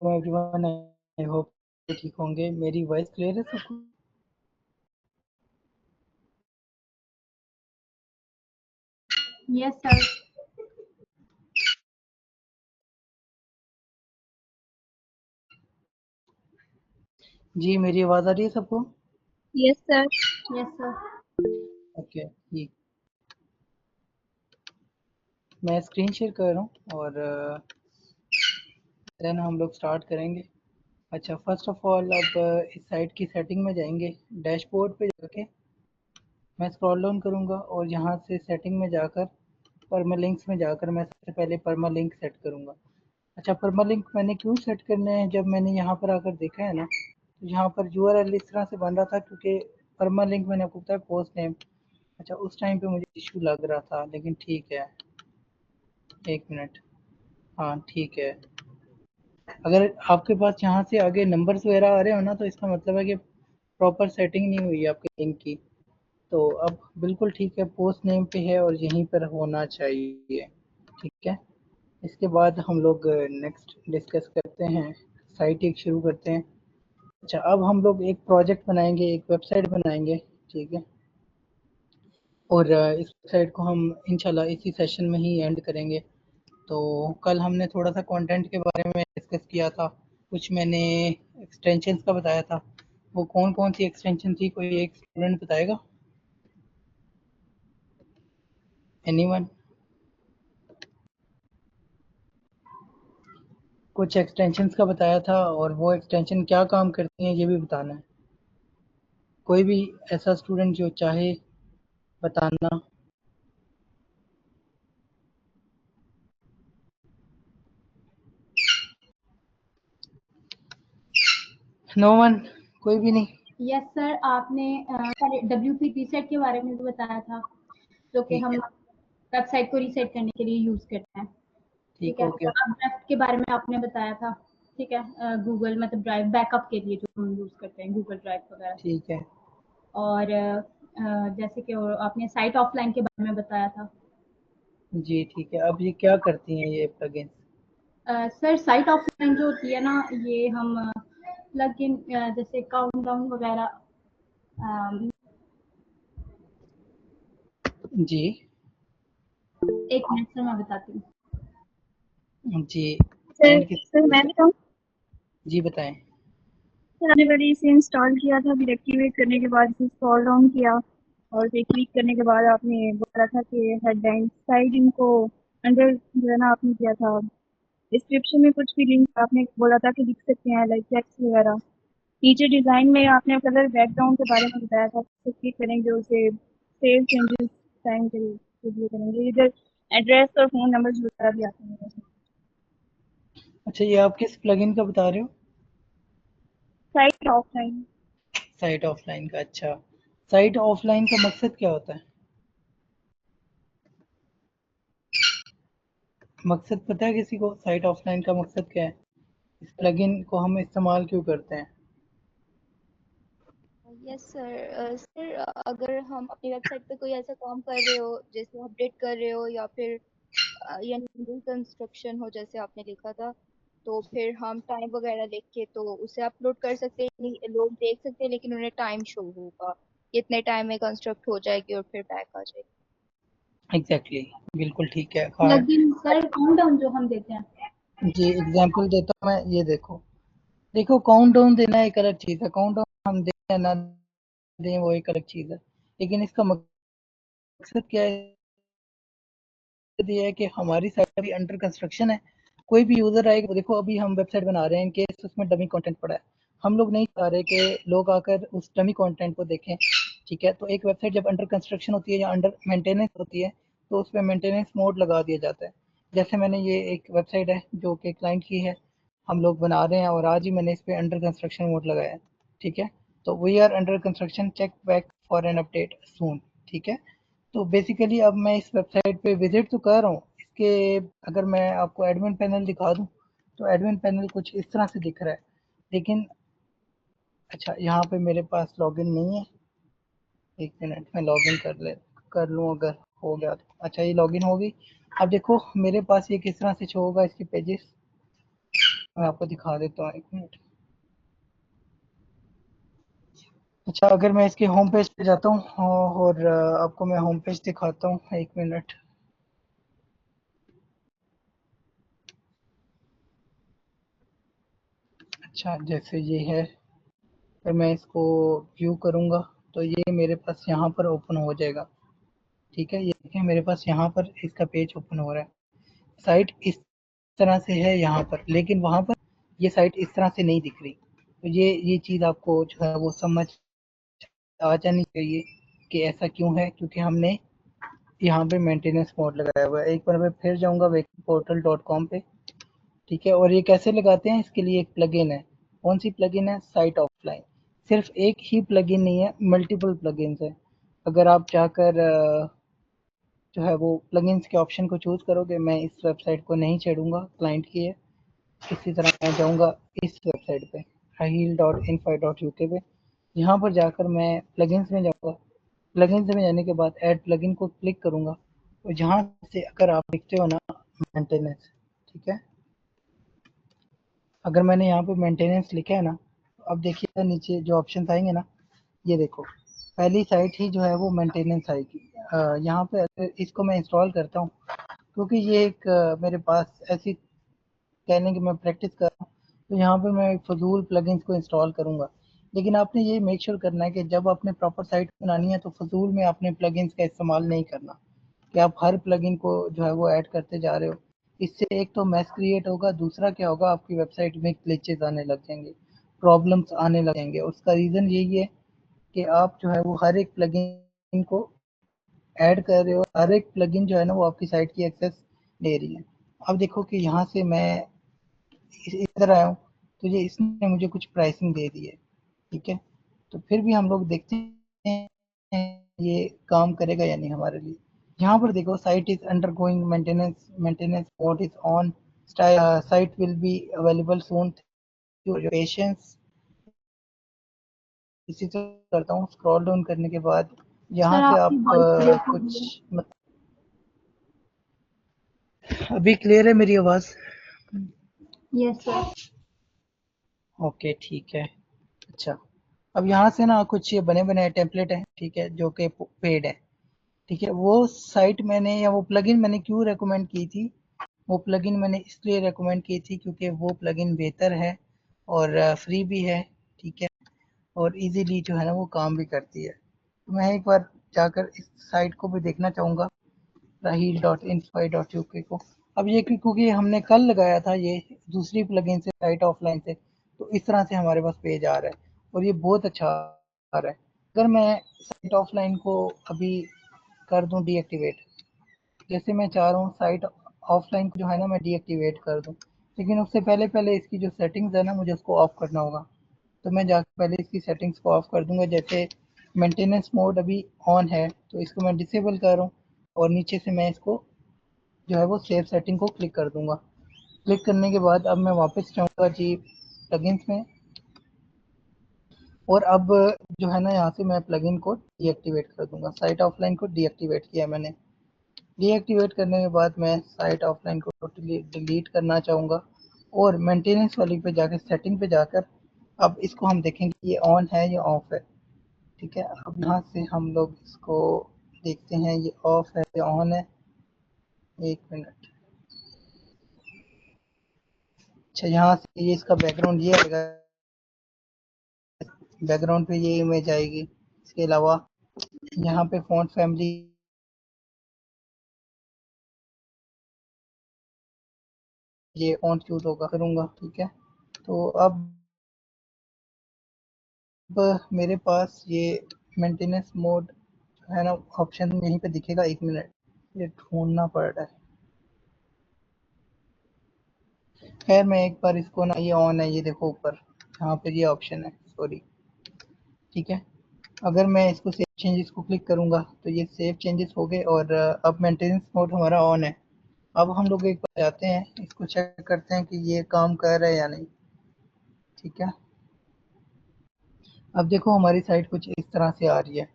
Everyone, I hope ठीक होंगे। मेरी वॉइस क्लियर है सबको? Yes sir. जी, मेरी आवाज़ आ रही है सबको? Yes sir. Yes sir. Okay, ठीक। मैं स्क्रीन शेयर कर रहा हूँ और देन हम लोग स्टार्ट करेंगे। अच्छा, फर्स्ट ऑफ ऑल अब इस साइट की सेटिंग में जाएंगे। डैशबोर्ड पे जाके मैं स्क्रॉल डाउन करूँगा और यहाँ से सेटिंग में जाकर परमालिंक्स में जाकर मैं सबसे पहले परमालिंक सेट करूँगा। अच्छा, परमालिंक मैंने क्यों सेट करने हैं? जब मैंने यहाँ पर आकर देखा है ना, तो यहाँ पर यूआरएल इस तरह से बन रहा था क्योंकि परमालिंक मैंने आपको बताया पोस्ट नेम। अच्छा, उस टाइम पे मुझे इशू लग रहा था, लेकिन ठीक है। एक मिनट। हाँ, ठीक है। अगर आपके पास यहाँ से आगे नंबर्स वगैरह आ रहे हो ना, तो इसका मतलब है कि प्रॉपर सेटिंग नहीं हुई है आपके लिंक की। तो अब बिल्कुल ठीक है, पोस्ट नेम पे है और यहीं पर होना चाहिए। ठीक है। इसके बाद हम लोग नेक्स्ट डिस्कस करते हैं, साइट एक शुरू करते हैं। अच्छा, अब हम लोग एक प्रोजेक्ट बनाएंगे, एक वेबसाइट बनाएंगे। ठीक है। और इस वेबसाइट को हम इंशाल्लाह इसी सेशन में ही एंड करेंगे। तो कल हमने थोड़ा सा कंटेंट के बारे में डिस्कस किया था, कुछ मैंने एक्सटेंशंस का बताया था। वो कौन कौन सी एक्सटेंशन थी, कोई एक स्टूडेंट बताएगा? एनीवन? कुछ एक्सटेंशंस का बताया था और वो एक्सटेंशन क्या काम करती हैं ये भी बताना है। कोई भी ऐसा स्टूडेंट जो चाहे बताना। No one? कोई भी नहीं? यस सर, आपने WP सेट के बारे में भी बताया था, जो कि ठीक हम है, वेबसाइट को रीसेट करने के लिए यूज करते हैं। ठीक ठीक हो है। गया। और अपड्राफ्ट के बारे में आपने बताया था। ठीक है। गूगल मतलब ड्राइव बैकअप के लिए जो हम यूज करते हैं, गूगल ड्राइव वगैरह। ठीक है। और जैसे कि आपने साइट ऑफलाइन के बारे में बताया था। जी, ठीक है। अब ये क्या करती हैं ये प्लगइन्स? सर, साइट ऑफलाइन जो होती है ना, ये हम प्लग इन जैसे काउंटडाउन वगैरह। जी। एक मिनट सर, मैं बताती हूँ। जी। सर एंड किस? सर मैं बताऊँ? जी, बताएं। सर हमने पहले इसे इंस्टॉल किया था, फिर एक्टिवेट करने के बाद इसे स्क्रॉल डाउन किया और फिर क्लिक करने के बाद आपने बोला था कि हेडलाइन साइड इनको अंडर जो है ना आपने किया था, डिस्क्रिप्शन में कुछ भी लिंक आपने बोला था कि लिख सकते हैं, लाइक टेक्स्ट वगैरह। नीचे डिज़ाइन में आपने कलर बैकग्राउंड के बारे में बताया था, क्लिक करेंगे उसे सेव चेंजेस टाइम के लिए करेंगे। इधर एड्रेस और फ़ोन नंबर वगैरह भी आते हैं। अच्छा, ये आप किस प्लगइन का बता रहे हो? Site offline. साइट ऑफलाइन का। अच्छा, साइट ऑफलाइन का मकसद क्या होता है? मकसद पता है किसी को? साइट ऑफलाइन का मकसद क्या है? इस प्लगइन को हम इस्तेमाल क्यों करते हैं? Yes sir. सर, अगर हम अपनी वेबसाइट पे कोई ऐसा काम कर रहे हो, जैसे अपडेट कर रहे हो या फिर यानी रिकंस्ट्रक्शन हो जैसे आपने लिखा था, तो फिर हम टाइम वगैरह लिख के तो उसे अपलोड कर सकते हैं, लोग देख सकते हैं, लेकिन उन्हें टाइम शो होगा कि इतने टाइम में कंस्ट्रक्ट हो जाएगी और फिर बैक आ जाएगी। एग्जैक्टली, बिल्कुल ठीक है। हाँ। प्लगइन सर, काउंटडाउन जो हम देते हैं। जी, एग्जांपल देता हूँ मैं। ये देखो, देखो, काउंट डाउन देना एक अलग चीज़ है, काउंट डाउन हम दें या ना दें वो एक अलग चीज़ है। लेकिन इसका मकसद क्या है? ये है कि हमारी साइट अभी अंडर कंस्ट्रक्शन है। कोई भी यूज़र आएगा, देखो अभी हम वेबसाइट बना रहे हैं, इनकेस उसमें डमी कंटेंट पड़ा है, हम लोग नहीं चाह रहे कि लोग आकर उस डमी कंटेंट को देखें। ठीक है। तो एक वेबसाइट जब अंडर कंस्ट्रक्शन होती है या अंडर मेंटेनेंस होती है, तो उसमें मेंटेनेंस मोड लगा दिया जाता है। जैसे मैंने ये एक वेबसाइट है जो कि क्लाइंट की है, हम लोग बना रहे हैं और आज ही मैंने इस पे अंडर कंस्ट्रक्शन मोड लगाया है। ठीक है। तो we are under construction, check back for an update soon. ठीक है। तो बेसिकली अब मैं इस वेबसाइट पे विजिट तो कर रहा हूँ। इसके अगर मैं आपको एडमिन पैनल दिखा दूँ, तो एडमिन पैनल कुछ इस तरह से दिख रहा है। लेकिन अच्छा, यहाँ पे मेरे पास लॉगिन नहीं है। एक मिनट में लॉगिन कर लूँ अगर हो गया तो। अच्छा, ये लॉगिन हो गई। अब देखो मेरे पास ये किस तरह से शो होगा इसके पेजेस। मैं आपको दिखा देता हूँ, 1 मिनट। अच्छा, अगर मैं इसके होम पेज पे जाता हूँ और आपको मैं होम पेज दिखाता हूँ, 1 मिनट। अच्छा, जैसे ये है, अगर मैं इसको व्यू करूँगा तो ये मेरे पास यहाँ पर ओपन हो जाएगा। ठीक है, ये देखिए मेरे पास यहाँ पर इसका पेज ओपन हो रहा है। साइट इस तरह से है यहाँ पर, लेकिन वहाँ पर ये साइट इस तरह से नहीं दिख रही। तो ये चीज़ आपको जो है वो समझ आ जानी चाहिए कि ऐसा क्यों है, क्योंकि हमने यहाँ पे मेंटेनेंस मोड लगाया हुआ है। एक बार मैं फिर जाऊँगा wakeportal.com पे। ठीक है, और ये कैसे लगाते हैं, इसके लिए एक प्लगइन है। कौन सी प्लगइन है? Site offline. सिर्फ एक ही प्लगइन नहीं है, मल्टीपल प्लगइन्स है। अगर आप जाकर जो है वो प्लगइन्स के ऑप्शन को चूज करोगे, मैं इस वेबसाइट को नहीं छेड़ूंगा, क्लाइंट की है। इसी तरह मैं जाऊंगा इस वेबसाइट पे highhill.infy.uk पे। यहाँ पर जाकर मैं प्लगइन्स में जाऊंगा। प्लगइन्स में जाने के बाद ऐड प्लगइन को क्लिक करूंगा, और जहाँ से अगर आप देखते हो ना मेंटेनेंस, ठीक है, अगर मैंने यहाँ पे मेंटेनेंस लिखा है ना, अब देखिए नीचे जो ऑप्शन आएंगे ना, ये देखो पहली साइट ही जो है वो मेंटेनेंस आएगी। यहाँ पे अगर इसको मैं इंस्टॉल करता हूँ, क्योंकि ये एक मेरे पास ऐसी कहने की मैं प्रैक्टिस कर रहा हूँ, तो यहाँ पे मैं फजूल प्लगइन्स को इंस्टॉल करूँगा। लेकिन आपने ये मेक श्योर करना है कि जब आपने प्रॉपर साइट बनानी है तो फजूल में आपने प्लगइन्स का इस्तेमाल नहीं करना, कि आप हर प्लगइन को जो है वो ऐड करते जा रहे हो। इससे एक तो मैस क्रिएट होगा, दूसरा क्या होगा, आपकी वेबसाइट में ग्लिचेस आने लग जाएंगे, प्रॉब्लम्स आने लगेंगे। उसका रीज़न यही है कि आप जो है वो हर एक प्लगइन को ऐड कर रहे हो, हर एक प्लगइन जो है ना वो आपकी साइट की एक्सेस ले रही है। अब देखो कि यहाँ से मैं इधर आया हूँ, तो ये इसने मुझे कुछ प्राइसिंग दे दी है। ठीक है, तो फिर भी हम लोग देखते हैं ये काम करेगा या नहीं हमारे लिए। यहाँ पर देखो site is undergoing maintenance mode is on, site will be available soon, your patience. इसी तरह करता हूँ, स्क्रॉल डाउन करने के बाद यहाँ सर से आपकी आप वॉइस ब्रेक हो रही है। कुछ अभी क्लियर है मेरी आवाज़? Yes sir. ओके ठीक है। अच्छा, अब यहाँ से ना कुछ ये बने बनाए टेम्पलेट हैं, ठीक है, जो कि पेड है। ठीक है, वो साइट मैंने या वो प्लगइन मैंने क्यों रेकमेंड की थी, वो प्लगइन मैंने इसलिए रेकमेंड की थी क्योंकि वो प्लगइन बेहतर है और फ्री भी है। ठीक है, और इजीली जो है ना वो काम भी करती है। तो मैं एक बार जाकर इस साइट को भी देखना चाहूँगा, raheel.infy.uk को। अब ये क्योंकि हमने कल लगाया था ये दूसरी प्लगइन से, साइट ऑफलाइन से, तो इस तरह से हमारे पास पेज आ रहा है और ये बहुत अच्छा आ रहा है। अगर मैं साइट ऑफलाइन को अभी कर दूं डीएक्टिवेट, जैसे मैं चाह रहा हूँ साइट ऑफलाइन को जो है ना मैं डीएक्टिवेट कर दूं, लेकिन उससे पहले पहले इसकी जो सेटिंग्स है ना मुझे उसको ऑफ करना होगा। तो मैं जाकर पहले इसकी सेटिंग्स को ऑफ कर दूंगा। जैसे मेंटेनेंस मोड अभी ऑन है, तो इसको मैं डिसेबल कर रहा हूँ, और नीचे से मैं इसको जो है वो सेव सेटिंग को क्लिक कर दूंगा। क्लिक करने के बाद अब मैं वापस जाऊंगा जी प्लगइन्स में, और अब जो है ना यहाँ से मैं प्लगइन को डीएक्टिवेट कर दूंगा। साइट ऑफलाइन को डीएक्टिवेट किया मैंने। डीएक्टिवेट करने के बाद मैं साइट ऑफलाइन को टोटली डिलीट करना चाहूँगा, और मेंटेनेंस वाली पे जाकर सेटिंग पे जाकर अब इसको हम देखेंगे ये ऑन है या ऑफ है। ठीक है, अब यहाँ से हम लोग इसको देखते हैं ये ऑफ है या ऑन है। 1 मिनट। अच्छा, यहाँ से ये इसका बैकग्राउंड ये आएगा, बैकग्राउंड पे ये इमेज आएगी। इसके अलावा यहाँ पे फ़ॉन्ट फैमिली ये फ़ॉन्ट चूज़ होगा करूँगा। ठीक है, तो अब मेरे पास ये मेंटेनेंस मोड जो है ना ऑप्शन यहीं पे दिखेगा। 1 मिनट, ये ढूंढना पड़ रहा है। खैर मैं एक बार इसको ना, ये ऑन है, ये देखो ऊपर यहाँ पे ये ऑप्शन है, सॉरी। ठीक है, अगर मैं इसको सेव चेंजेस को क्लिक करूँगा तो ये सेव चेंजेस हो गए, और अब मेंटेनेंस मोड हमारा ऑन है। अब हम लोग एक बार जाते हैं, इसको चेक करते हैं कि ये काम कर रहा है या नहीं। ठीक है, अब देखो हमारी साइट कुछ इस तरह से आ रही है।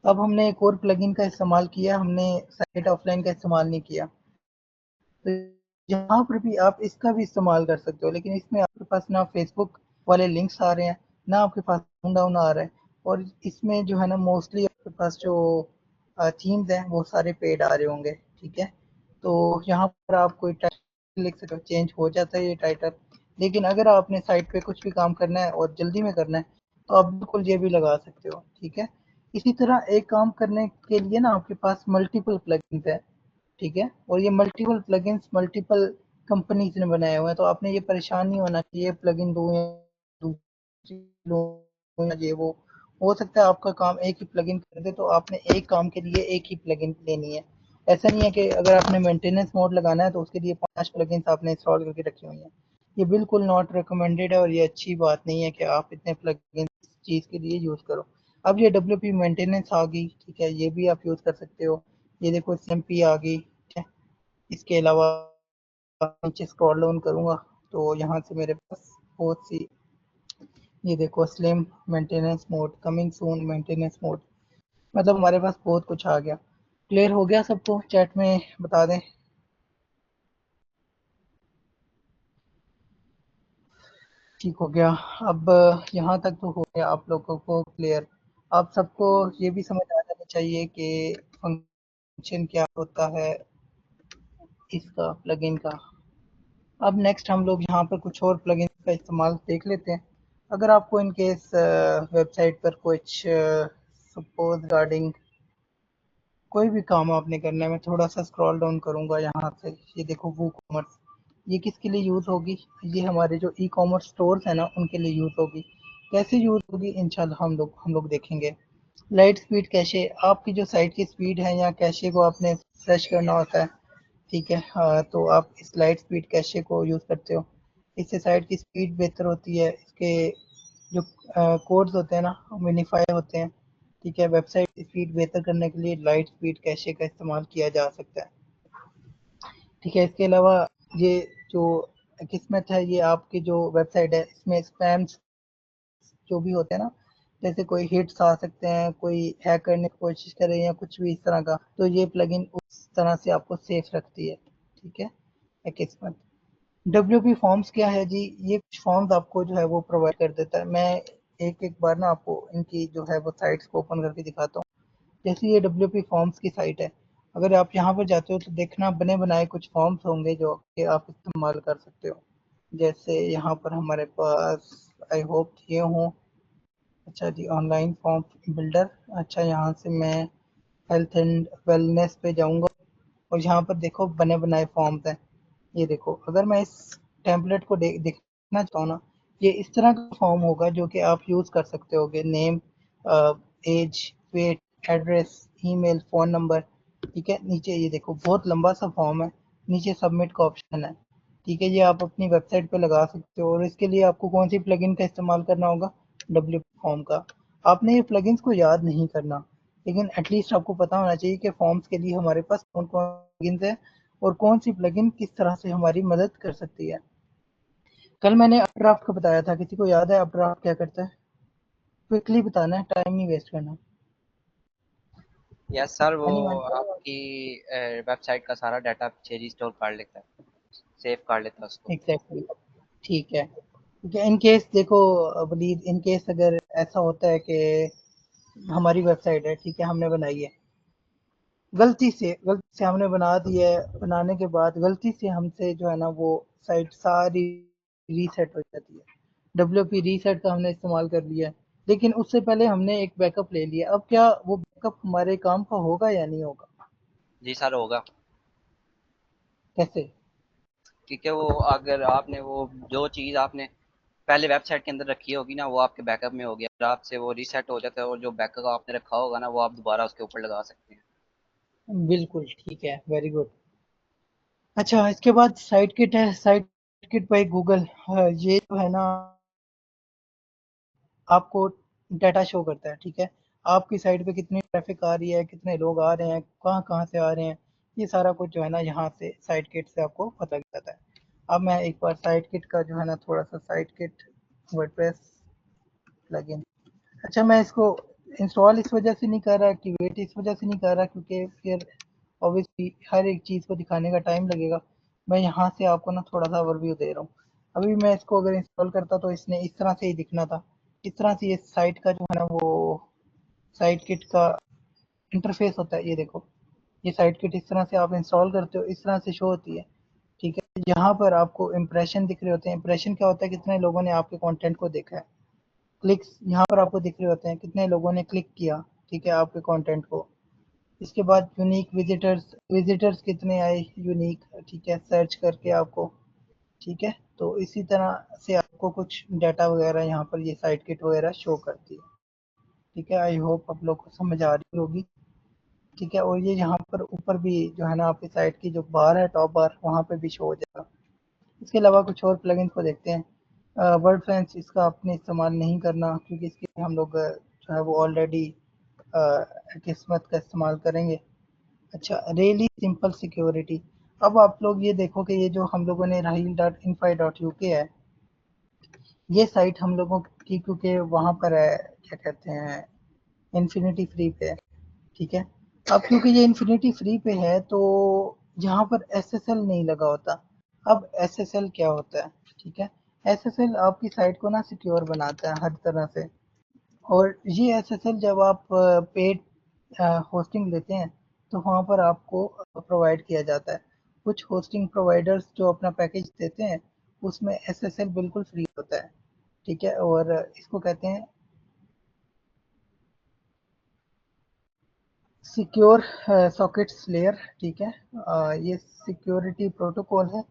अब हमने एक और प्लगइन का इस्तेमाल किया, हमने साइट ऑफलाइन का इस्तेमाल नहीं किया। तो यहाँ पर भी आप इसका भी इस्तेमाल कर सकते हो, लेकिन इसमें आपके पास ना फेसबुक वाले लिंक्स आ रहे हैं, ना आपके पास डाउन आ रहा है, और इसमें जो है ना मोस्टली आपके पास जो थीम्स हैं वो सारे पेड आ रहे होंगे, ठीक है। तो यहाँ पर आप कोई टाइटल लिख सकते हो, चेंज हो जाता है ये टाइटल, लेकिन अगर आपने साइट पे कुछ भी काम करना है और जल्दी में करना है तो आप बिल्कुल ये भी लगा सकते हो, ठीक है। इसी तरह एक काम करने के लिए ना आपके पास मल्टीपल प्लगइन्स है, ठीक है, और ये मल्टीपल प्लगइन्स मल्टीपल कंपनीज ने बनाए हुए हैं, तो आपने ये परेशान नहीं होना कि ये प्लगइन दूं या दूसरी लूं या ये वो। हो सकता है आपका काम एक ही प्लगइन कर दे, तो आपने एक काम के लिए एक ही प्लगइन लेनी है। ऐसा नहीं है कि अगर आपने मेंटेनेंस मोड लगाना है तो उसके लिए 5 प्लगइन्स आपने इंस्टॉल करके रखी हुई हैं। ये बिल्कुल नॉट रिकमेंडेड है और ये अच्छी बात नहीं है कि आप इतने प्लगइन्स चीज़ के लिए यूज़ करो। अब ये WP मेंटेनेंस आ गई, ठीक है, ये भी आप यूज़ कर सकते हो। ये देखो SMP आ गई, ठीक है। इसके अलावा नीचे स्क्रॉल डाउन करूँगा तो यहाँ से मेरे पास बहुत सी, ये देखो slim maintenance mode, coming soon maintenance mode, मतलब हमारे पास बहुत कुछ आ गया। क्लियर हो गया सबको? चैट में बता दें। ठीक हो गया। अब यहाँ तक तो हो गया आप लोगों को क्लियर। आप सबको ये भी समझ आ जाना चाहिए कि फंक्शन क्या होता है इसका, प्लगइन का। अब नेक्स्ट हम लोग यहाँ पर कुछ और प्लगइन का इस्तेमाल देख लेते हैं। अगर आपको इन केस वेबसाइट पर कुछ सपोज गार्डिंग कोई भी काम आपने करना है, मैं थोड़ा सा स्क्रॉल डाउन करूँगा यहाँ से, ये देखो वो कॉमर्स, ये किसके लिए यूज़ होगी? ये हमारे जो ई कॉमर्स स्टोर्स हैं ना उनके लिए यूज़ होगी। कैसे यूज़ होगी इंशाल्लाह हम लोग देखेंगे। लाइट स्पीड कैशे, आपकी जो साइट की स्पीड है या कैशे को आपने फ्रेश करना होता है, ठीक है, तो आप इस लाइट स्पीड कैशे को यूज़ करते हो। इससे साइट की स्पीड बेहतर होती है, इसके जो कोड्स होते हैं ना मिनीफाई होते हैं, ठीक है। वेबसाइट स्पीड बेहतर करने के लिए लाइट स्पीड कैशे का इस्तेमाल किया जा सकता है, ठीक है। इसके अलावा ये जो किस्मत है, ये आपकी जो वेबसाइट है इसमें स्पैम्स जो भी होते हैं ना, जैसे कोई हिट्स आ सकते हैं, कोई हैक करने की कोशिश करे या कुछ भी इस तरह का, तो ये प्लगइन उस तरह से आपको सेफ रखती है, ठीक है। किस्मत WP फॉर्म्स क्या है जी? ये कुछ फॉर्म्स आपको जो है वो प्रोवाइड कर देता है। मैं एक एक बार ना आपको इनकी जो है वो साइट्स को ओपन करके दिखाता हूँ। जैसे ये WP फॉर्म्स की साइट है, अगर आप यहाँ पर जाते हो तो देखना बने बनाए कुछ फॉर्म्स होंगे जो कि आप इस्तेमाल कर सकते हो। जैसे यहाँ पर हमारे पास, आई होप ये हों, अच्छा जी, ऑनलाइन फॉर्म बिल्डर। अच्छा, यहाँ से मैं हेल्थ एंड वेलनेस पे जाऊँगा और यहाँ पर देखो बने बनाए फॉर्म्स हैं। ये देखो, अगर मैं इस टेम्पलेट को देखना चाहूँ ना, ये इस तरह का फॉर्म होगा जो कि आप यूज़ कर सकते होगे। Name, age, weight, address, email, phone number, ठीक है। नीचे ये देखो बहुत लंबा सा फॉर्म है, नीचे सबमिट का ऑप्शन है, ठीक है। ये आप अपनी वेबसाइट पे लगा सकते हो और इसके लिए आपको कौन सी प्लगइन का इस्तेमाल करना होगा? WP फॉर्म का। आपने ये प्लगइन्स को याद नहीं करना, लेकिन एटलीस्ट आपको पता होना चाहिए कि फॉर्म्स के लिए हमारे पास कौन कौन प्लगइन्स है और कौन सी प्लगइन किस तरह से हमारी मदद कर सकती है। कल मैंने अपड्राफ्ट का बताया था, किसी को याद है अपड्राफ्ट क्या करता है? क्विकली बताना है, टाइम नहीं वेस्ट करना। यस सर, वो एनीवन? आपकी वेबसाइट का सारा डाटा पीछे रिस्टोर कर लेता है, सेव कर लेता है उसको। एग्जैक्टली, ठीक है। ठीक है, इन केस देखो वलीद, इन केस अगर ऐसा होता है कि हमारी वेबसाइट है, ठीक है, हमने बनाई है, गलती से हमने बना दी है, बनाने के बाद गलती से हमसे जो है ना वो साइट सारी रीसेट हो जाती है। WP रीसेट का हमने इस्तेमाल कर लिया है, लेकिन उससे पहले हमने एक बैकअप ले लिया। अब क्या वो बैकअप हमारे काम का होगा या नहीं होगा? जी सर, होगा। कैसे? क्योंकि वो अगर आपने वो जो चीज़ आपने पहले वेबसाइट के अंदर रखी होगी ना, वो आपके बैकअप में होगी। अगर आपसे वो रीसेट हो जाता है और जो बैकअप आपने रखा होगा ना, वो आप दोबारा उसके ऊपर लगा सकते हैं। बिल्कुल ठीक है, वेरी गुड। अच्छा, इसके बाद साइट किट है, साइट किट बाय गूगल। ये जो है ना आपको डाटा शो करता है, ठीक है। आपकी साइट पे कितनी ट्रैफिक आ रही है, कितने लोग आ रहे हैं, कहाँ कहाँ से आ रहे हैं, ये सारा कुछ जो है ना यहाँ से साइट किट से आपको पता लग जाता है। अब मैं एक बार साइट किट का जो है ना थोड़ा सा साइट किट वर्डप्रेस प्लगइन, अच्छा मैं इसको इंस्टॉल इस वजह से नहीं कर रहा, एक्टिवेट इस वजह से नहीं कर रहा क्योंकि फिर ऑब्वियसली हर एक चीज़ को दिखाने का टाइम लगेगा। मैं यहाँ से आपको ना थोड़ा सा ओवरव्यू दे रहा हूँ। अभी मैं इसको अगर इंस्टॉल करता तो इसने इस तरह से ही दिखना था। इस तरह से ये साइट का जो है ना वो साइट किट का इंटरफेस होता है। ये देखो, ये साइट किट इस तरह से आप इंस्टॉल करते हो, इस तरह से शो होती है। ठीक है, यहाँ पर आपको इम्प्रेशन दिख रहे होते हैं। इम्प्रेशन क्या होता है, कितने लोगों ने आपके कंटेंट को देखा है। क्लिक्स यहाँ पर आपको दिख रहे होते हैं, कितने लोगों ने क्लिक किया, ठीक है, आपके कंटेंट को। इसके बाद यूनिक विजिटर्स, विजिटर्स कितने आए यूनिक, ठीक है, सर्च करके आपको। ठीक है, तो इसी तरह से आपको कुछ डाटा वगैरह यहाँ पर ये साइट किट वगैरह शो करती है। ठीक है, आई होप आप लोग को समझ आ रही होगी। ठीक है, और ये यहाँ पर ऊपर भी जो है ना आपकी साइट की जो बार है, टॉप बार, वहाँ पे भी शो हो जाएगा। इसके अलावा कुछ और प्लगइन्स को देखते हैं। वर्डफ्रेंस, इसका आपने इस्तेमाल नहीं करना क्योंकि इसके लिए हम लोग जो है वो ऑलरेडी किस्मत का इस्तेमाल करेंगे। अच्छा, रियली सिंपल सिक्योरिटी। अब आप लोग ये देखो कि ये जो हम लोगों ने raheel.infy.uk है, ये साइट हम लोगों की, क्योंकि वहाँ पर है क्या कहते हैं, इन्फिनिटी फ्री पे है। ठीक है, अब क्योंकि ये इन्फिनिटी फ्री पे है तो यहाँ पर एसएसएल नहीं लगा होता। अब एसएसएल क्या होता है, ठीक है, एसएसएल आपकी साइट को ना सिक्योर बनाता है हर तरह से। और ये एसएसएल जब आप पेड होस्टिंग लेते हैं तो वहाँ पर आपको प्रोवाइड किया जाता है। कुछ होस्टिंग प्रोवाइडर्स जो अपना पैकेज देते हैं उसमें एसएसएल बिल्कुल फ्री होता है। ठीक है, और इसको कहते हैं सिक्योर सॉकेट्स लेयर। ठीक है, ये सिक्योरिटी प्रोटोकॉल है।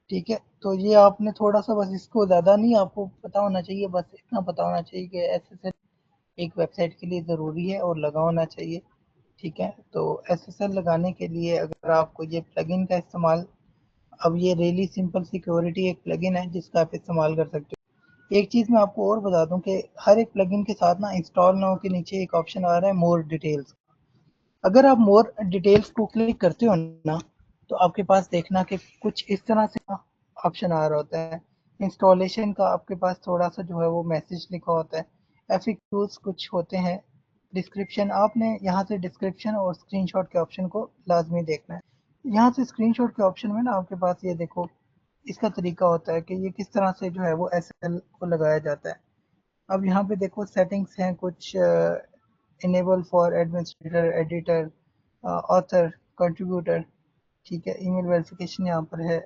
ठीक है, तो ये आपने थोड़ा सा बस इसको ज़्यादा नहीं आपको पता होना चाहिए, बस इतना पता होना चाहिए कि एसएसएल एक वेबसाइट के लिए ज़रूरी है और लगा होना चाहिए। ठीक है, तो एसएसएल लगाने के लिए अगर आपको ये प्लगइन का इस्तेमाल, अब ये रियली सिंपल सिक्योरिटी एक प्लगइन है जिसका आप इस्तेमाल कर सकते हो। एक चीज़ मैं आपको और बता दूं कि हर एक प्लगइन के साथ ना इंस्टॉल नाउ के नीचे एक ऑप्शन आ रहा है मोर डिटेल्स। अगर आप मोर डिटेल्स को क्लिक करते हो ना तो आपके पास देखना कि कुछ इस तरह से ऑप्शन आ रहा होता है। इंस्टॉलेशन का आपके पास थोड़ा सा जो है वो मैसेज लिखा होता है। एफएक्यूज कुछ होते हैं। डिस्क्रिप्शन, आपने यहाँ से डिस्क्रिप्शन और स्क्रीनशॉट के ऑप्शन को लाजमी देखना है। यहाँ से स्क्रीनशॉट के ऑप्शन में ना आपके पास ये देखो, इसका तरीका होता है कि ये किस तरह से जो है वो एसएल को लगाया जाता है। अब यहाँ पे देखो सेटिंग्स हैं कुछ, enable for administrator, editor, author, contributor. ठीक है, ईमेल वेरिफिकेशन यहाँ पर है।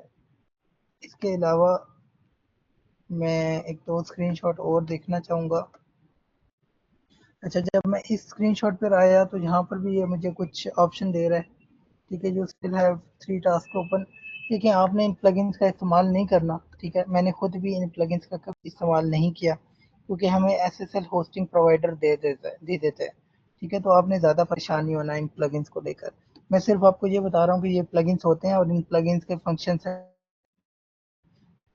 इसके अलावा मैं एक दो स्क्रीनशॉट और देखना चाहूँगा। अच्छा, जब मैं इस स्क्रीनशॉट पर आया तो यहाँ पर भी ये मुझे कुछ ऑप्शन दे रहा है। ठीक है, जो स्टिल हैव 3 टास्क ओपन। ठीक है, आपने इन प्लगइन्स का इस्तेमाल नहीं करना। ठीक है, मैंने खुद भी इन प्लगइन्स का कभी इस्तेमाल नहीं किया क्योंकि हमें एसएसएल होस्टिंग प्रोवाइडर दे देते हैं। ठीक है, तो आपने ज़्यादा परेशान नहीं होना इन प्लगइन्स को लेकर। मैं सिर्फ आपको ये बता रहा हूँ कि ये प्लगइन्स होते हैं और इन प्लगइन्स के फंक्शंस हैं,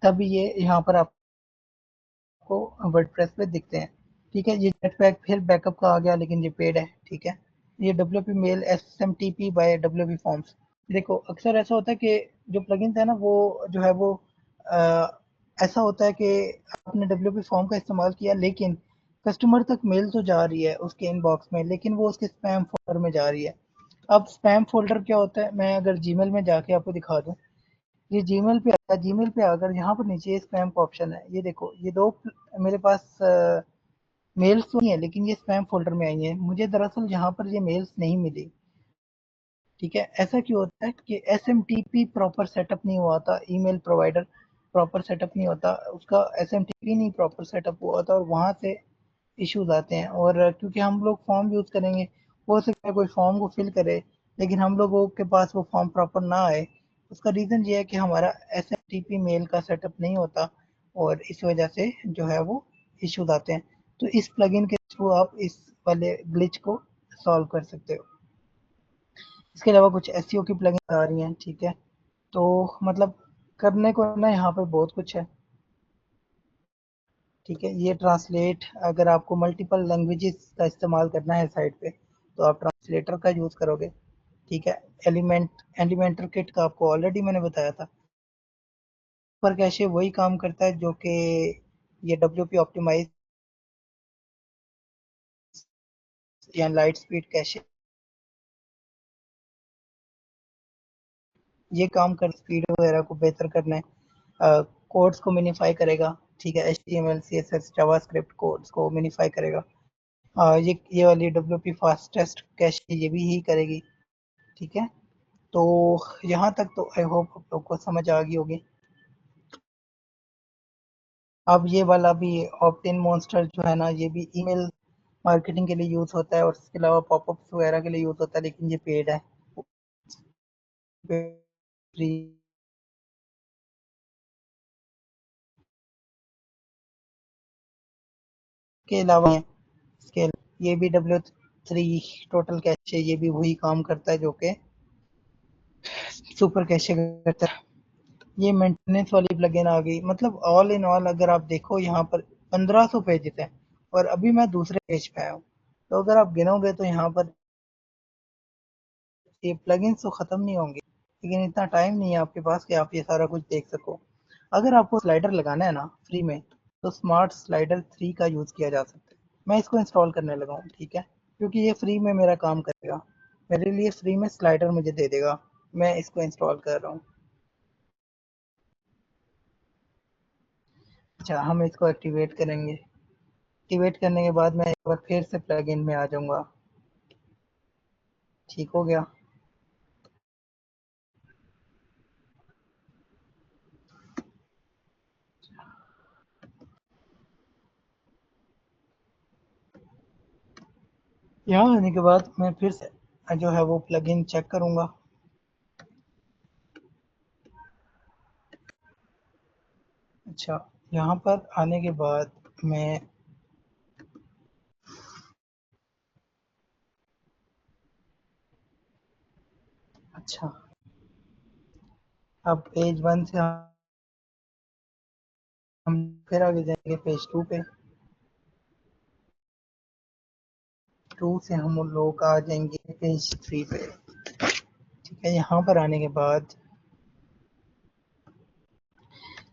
तब ये यहाँ पर आपको वर्डप्रेस पे दिखते हैं। ठीक है, ये नेटपैक फिर बैकअप का आ गया लेकिन ये पेड है। ठीक है, ये WP mail SMTP by WP forms. देखो अक्सर ऐसा होता है कि जो प्लगइन्स है ना वो जो है वो आ, ऐसा होता है कि आपने डब्ल्यूपी फॉर्म का इस्तेमाल किया लेकिन कस्टमर तक मेल तो जा रही है उसके इनबॉक्स में, लेकिन वो उसके स्पैम फोल्डर में जा रही है। अब स्पैम फोल्डर क्या होता है, मैं अगर जीमेल में जाके आपको दिखा दूं, ये जीमेल पे आता है। जीमेल पे आकर यहाँ पर नीचे स्पैम का ऑप्शन है। ये देखो, ये दो मेरे पास मेल्स तो नहीं है लेकिन ये स्पैम फोल्डर में आई हैं। मुझे दरअसल यहाँ पर ये मेल्स नहीं मिली। ठीक है, ऐसा क्यों होता है कि एसएमटीपी प्रॉपर सेटअप नहीं हुआ था, ईमेल प्रोवाइडर प्रॉपर सेटअप नहीं होता, उसका एसएमटीपी नहीं प्रॉपर सेटअप हुआ था और वहाँ से इश्यूज आते हैं। और क्योंकि हम लोग फॉर्म यूज़ करेंगे, हो सकता है कोई फॉर्म को फिल करे लेकिन हम लोगों के पास वो फॉर्म प्रॉपर ना आए। उसका रीज़न ये है कि हमारा एसएमटीपी मेल का सेटअप नहीं होता और इस वजह से जो है वो इश्यूज आते हैं। तो इस प्लगइन के थ्रू आप इस वाले ग्लिच को सॉल्व कर सकते हो। इसके अलावा कुछ एसईओ की प्लगइन आ रही हैं। ठीक है, तो मतलब करने को ना यहाँ पर बहुत कुछ है। ठीक है, ये ट्रांसलेट, अगर आपको मल्टीपल लैंग्वेजेस का इस्तेमाल करना है साइट पे तो आप ट्रांसलेटर का यूज़ करोगे। ठीक है, एलिमेंटर किट का आपको ऑलरेडी मैंने बताया था। पर कैशे वही काम करता है जो कि ये डब्ल्यूपी ऑप्टिमाइज या लाइट स्पीड कैशे ये काम कर स्पीड वगैरह को बेहतर करना है, कोड्स को मिनिफाई करेगा, ठीक है, HTML CSS जावास्क्रिप्ट कोड्स को मिनिफाई करेगा। ये वाली WP फास्टेस्ट कैश ये भी ही करेगी, ठीक है। तो यहाँ तक तो आई होप आप लोग को समझ आ गई होगी। अब ये वाला भी ऑप्ट इन मॉन्स्टर जो है ना, ये भी ईमेल मार्केटिंग के लिए यूज होता है और इसके अलावा पॉपअप्स वगैरह के लिए यूज होता है, लेकिन ये पेड है, फ्री के अलावा स्केल ये भी W3 टोटल कैशे ये भी वही काम करता है जो कि सुपर कैशे करता है। ये मेंटेनेंस वाली प्लगइन आ गई, मतलब ऑल इन ऑल अगर आप देखो यहाँ पर 1500 पेजेस हैं और अभी मैं दूसरे पेज पे आया हूँ, तो अगर आप गिनोगे तो यहाँ पर ये प्लगइन्स तो ख़त्म नहीं होंगे, लेकिन इतना टाइम नहीं है आपके पास कि आप ये सारा कुछ देख सको। अगर आपको स्लाइडर लगाना है ना फ्री में, तो स्मार्ट स्लाइडर 3 का यूज़ किया जा सकता है। मैं इसको इंस्टॉल करने लगा हूँ, ठीक है, क्योंकि ये फ्री में मेरा काम करेगा, मेरे लिए फ्री में स्लाइडर मुझे दे देगा। मैं इसको इंस्टॉल कर रहा हूँ। अच्छा, हम इसको एक्टिवेट करेंगे। एक्टिवेट करने के बाद मैं एक बार फिर से प्लगइन में आ जाऊँगा। ठीक हो गया। यहाँ आने के बाद मैं फिर से जो है वो प्लगइन चेक करूँगा। अच्छा, यहाँ पर आने के बाद मैं अच्छा, अब पेज 1 से हम फिर आगे जाएंगे पेज 2 पे। 2 से हम लोग आ जाएंगे पेज 3 पे, ठीक है। यहाँ पर आने के बाद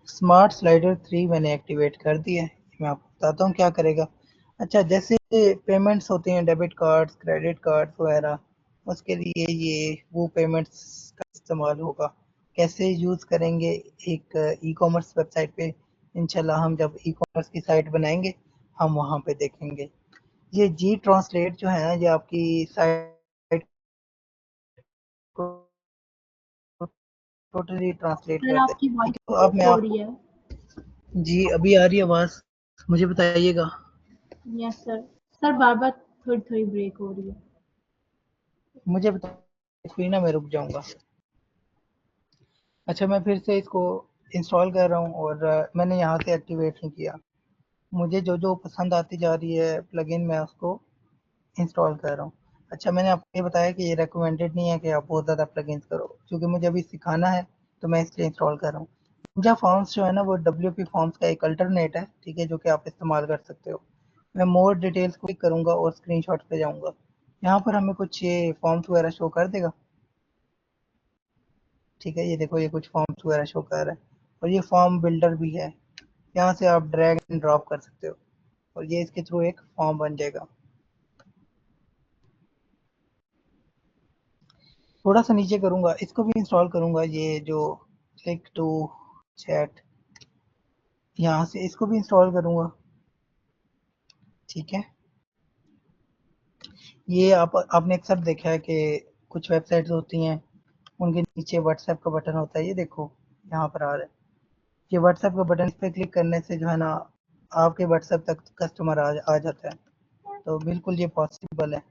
स्मार्ट स्लाइडर 3 मैंने एक्टिवेट कर दिया है। मैं आपको बताता हूँ क्या करेगा। अच्छा, जैसे पेमेंट्स होते हैं डेबिट कार्ड्स क्रेडिट कार्ड्स वगैरह, उसके लिए ये वो पेमेंट्स का इस्तेमाल होगा। कैसे यूज़ करेंगे, एक ई कॉमर्स वेबसाइट पे इंशाल्लाह हम जब ई कॉमर्स की साइट बनाएंगे हम वहाँ पे देखेंगे। ये जी ट्रांसलेट जो है ना, ये आपकी साइट को टोटली ट्रांसलेट सर कर दे, आपकी वॉइस ठीक है। तो अब मैं ब्रेक हो रही आपको है। जी अभी आ रही है आवाज़, मुझे बताइएगा। Yes sir. सर बार बार थोड़ी थोड़ी ब्रेक हो रही है। मुझे बताइए, फिर ना मैं रुक जाऊँगा। अच्छा, मैं फिर से इसको इंस्टॉल कर रहा हूँ और मैंने यहाँ से एक्टिवेट नहीं किया। मुझे जो पसंद आती जा रही है प्लगइन मैं उसको इंस्टॉल कर रहा हूँ। अच्छा, मैंने आपको ये बताया कि ये रिकमेंडेड नहीं है कि आप बहुत ज़्यादा प्लगइन्स करो, क्योंकि मुझे अभी सिखाना है तो मैं इसलिए इंस्टॉल कर रहा हूँ। निंजा फॉर्म्स जो है ना, वो WP फॉर्म्स का एक अल्टरनेट है, ठीक है, जो कि आप इस्तेमाल कर सकते हो। मैं मोर डिटेल्स को क्लिक करूँगा और स्क्रीनशॉट पे जाऊँगा। यहाँ पर हमें कुछ ये फॉर्म्स वगैरह शो कर देगा, ठीक है। ये देखो, ये कुछ फॉर्म्स वगैरह शो कर रहा है और ये फॉर्म बिल्डर भी है। यहाँ से आप ड्रैग एंड ड्रॉप कर सकते हो और ये इसके थ्रू एक फॉर्म बन जाएगा। थोड़ा सा नीचे करूँगा, इसको भी इंस्टॉल करूँगा, ये जो क्लिक टू चैट, यहाँ से इसको भी इंस्टॉल करूँगा, ठीक है। ये आपने अक्सर देखा है कि कुछ वेबसाइट्स होती हैं उनके नीचे व्हाट्सएप का बटन होता है, ये देखो यहाँ पर आ रहा है। ये व्हाट्सएप का बटन पे क्लिक करने से जो है ना, आपके व्हाट्सएप तक कस्टमर आ जाता है। तो बिल्कुल ये पॉसिबल है।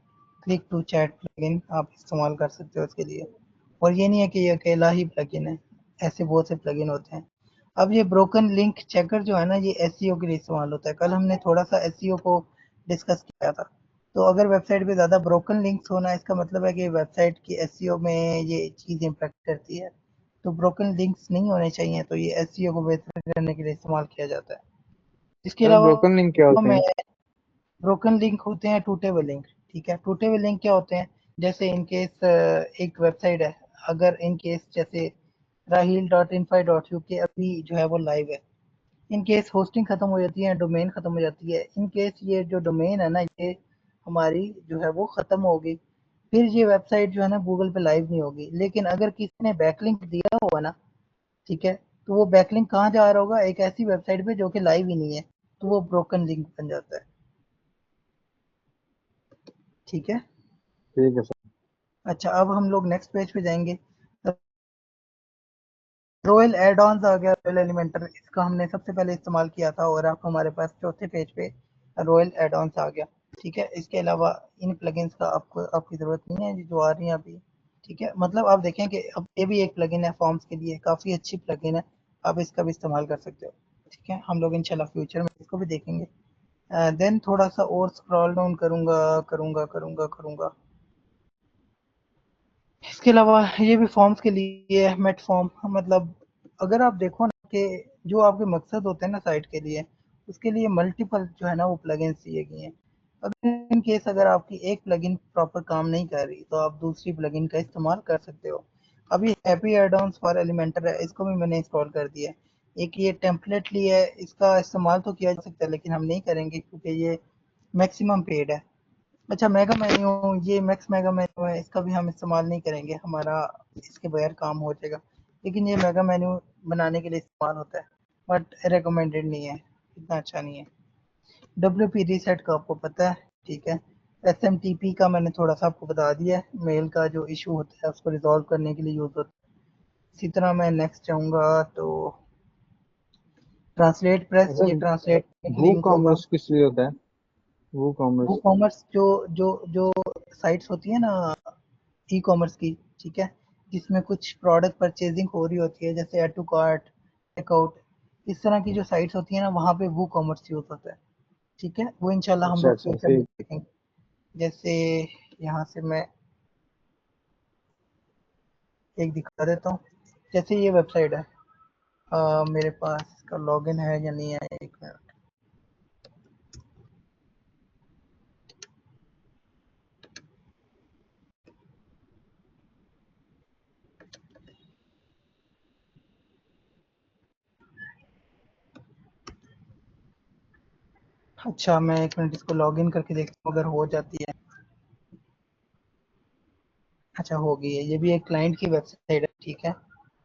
क्लिक टू चैट प्लगइन आप इस्तेमाल कर सकते हो इसके लिए। और ये नहीं है कि ये अकेला ही प्लगइन है, ऐसे बहुत से प्लगइन होते हैं। अब ये ब्रोकन लिंक चेकर जो है ना, ये एसईओ के लिए इस्तेमाल होता है। कल हमने थोड़ा सा एसईओ को डिस्कस किया था। तो अगर वेबसाइट पे ज़्यादा ब्रोकन लिंक्स होना, इसका मतलब है कि वेबसाइट की एसईओ में ये चीज़ इम्पैक्ट करती है। तो ब्रोकन लिंक्स नहीं होने चाहिए, तो ये एसईओ को बेहतर करने के लिए इस्तेमाल किया जाता है। इसके सर ब्रोकन लिंक क्या अलावा होते मैं हैं? ब्रोकन लिंक होते हैं टूटेबल लिंक, ठीक है। टूटेबल लिंक क्या होते हैं, जैसे इन केस एक वेबसाइट है, अगर इन केस जैसे rahil.infy.uk अभी जो है वो लाइव है, इन केस होस्टिंग खत्म हो जाती है, डोमेन खत्म हो जाती है, इन केस ये जो डोमेन है ना, ये हमारी जो है वो खत्म हो गई, फिर ये वेबसाइट जो है ना गूगल पे लाइव नहीं होगी। लेकिन अगर किसी ने बैकलिंक दिया होगा ना, ठीक है, तो वो बैकलिंक कहाँ जा रहा होगा, एक ऐसी वेबसाइट पे जो कि लाइव ही नहीं है, तो वो ब्रोकन लिंक बन जाता है। ठीक है। ठीक है सर। अच्छा, अब हम लोग नेक्स्ट पेज पे जाएंगे। रॉयल एड ऑन्स आ गया, रॉयल एलिमेंटर, इसका हमने सबसे पहले इस्तेमाल किया था और अब हमारे पास चौथे पेज पे रॉयल एड ऑन्स आ गया। ठीक है, इसके अलावा इन प्लगइन्स का आपकी ज़रूरत नहीं है जो आ रही हैं अभी। ठीक है, मतलब आप देखें कि अब ये भी एक प्लगइन है फॉर्म्स के लिए, काफ़ी अच्छी प्लगइन है, आप इसका भी इस्तेमाल कर सकते हो। ठीक है, हम लोग इंशाल्लाह फ्यूचर में इसको भी देखेंगे। देन थोड़ा सा और स्क्रॉल डाउन करूँगा। इसके अलावा ये भी फॉर्म्स के लिए है, मेट फॉर्म। मतलब अगर आप देखो ना कि जो आपके मकसद होते हैं ना साइट के लिए, उसके लिए मल्टीपल जो है ना वो प्लगइन्स दिए गए हैं। अगर इन केस अगर आपकी एक प्लगइन प्रॉपर काम नहीं कर रही तो आप दूसरी प्लगइन का इस्तेमाल कर सकते हो। अभी happy add ons for Elementor है, इसको भी मैंने इंस्टॉल कर दिया है। एक ये टेम्पलेटली है, इसका इस्तेमाल तो किया जा सकता है लेकिन हम नहीं करेंगे क्योंकि ये मैक्सिमम पेड है। अच्छा, मेगा मेन्यू, ये मैक्स मेगा मेन्यू है, इसका भी हम इस्तेमाल नहीं करेंगे, हमारा इसके बगैर काम हो जाएगा। लेकिन ये मेगा मेन्यू बनाने के लिए इस्तेमाल होता है, बट रिकमेंडेड नहीं है, इतना अच्छा नहीं है। WP रीसेट का आपको पता है, ठीक है। SMTP का मैंने थोड़ा सा आपको बता दिया है, मेल का जो इशू होता है उसको रिजॉल्व करने के लिए यूज होता है। इसी तरह मैं नेक्स्ट जाऊँगा तो ट्रांसलेट प्रेस, अच्छा, ये ट्रांसलेट वो लिंक होगा। कॉमर्स किस लिए होता है? वो वो कॉमर्स। कॉमर्स जो जो जो साइट्स होती है ना ई कॉमर्स की, ठीक है, जिसमें कुछ प्रोडक्ट परचेजिंग हो रही होती है जैसे ऐड टू कार्ट, चेकआउट, इस तरह की जो साइट्स होती है ना वहाँ पे वो कॉमर्स यूज होता है। ठीक है, वो इंशाल्लाह हम अच्छा लोग अच्छा, फ्यूचर में ठीक। देखेंगे। जैसे यहाँ से मैं एक दिखा देता हूँ, जैसे ये वेबसाइट है, मेरे पास इसका लॉगिन है या नहीं है, एक मिनट। अच्छा, मैं एक मिनट इसको लॉगिन करके देखता हूँ अगर हो जाती है। अच्छा, हो गई है, ये भी एक क्लाइंट की वेबसाइट है। ठीक है,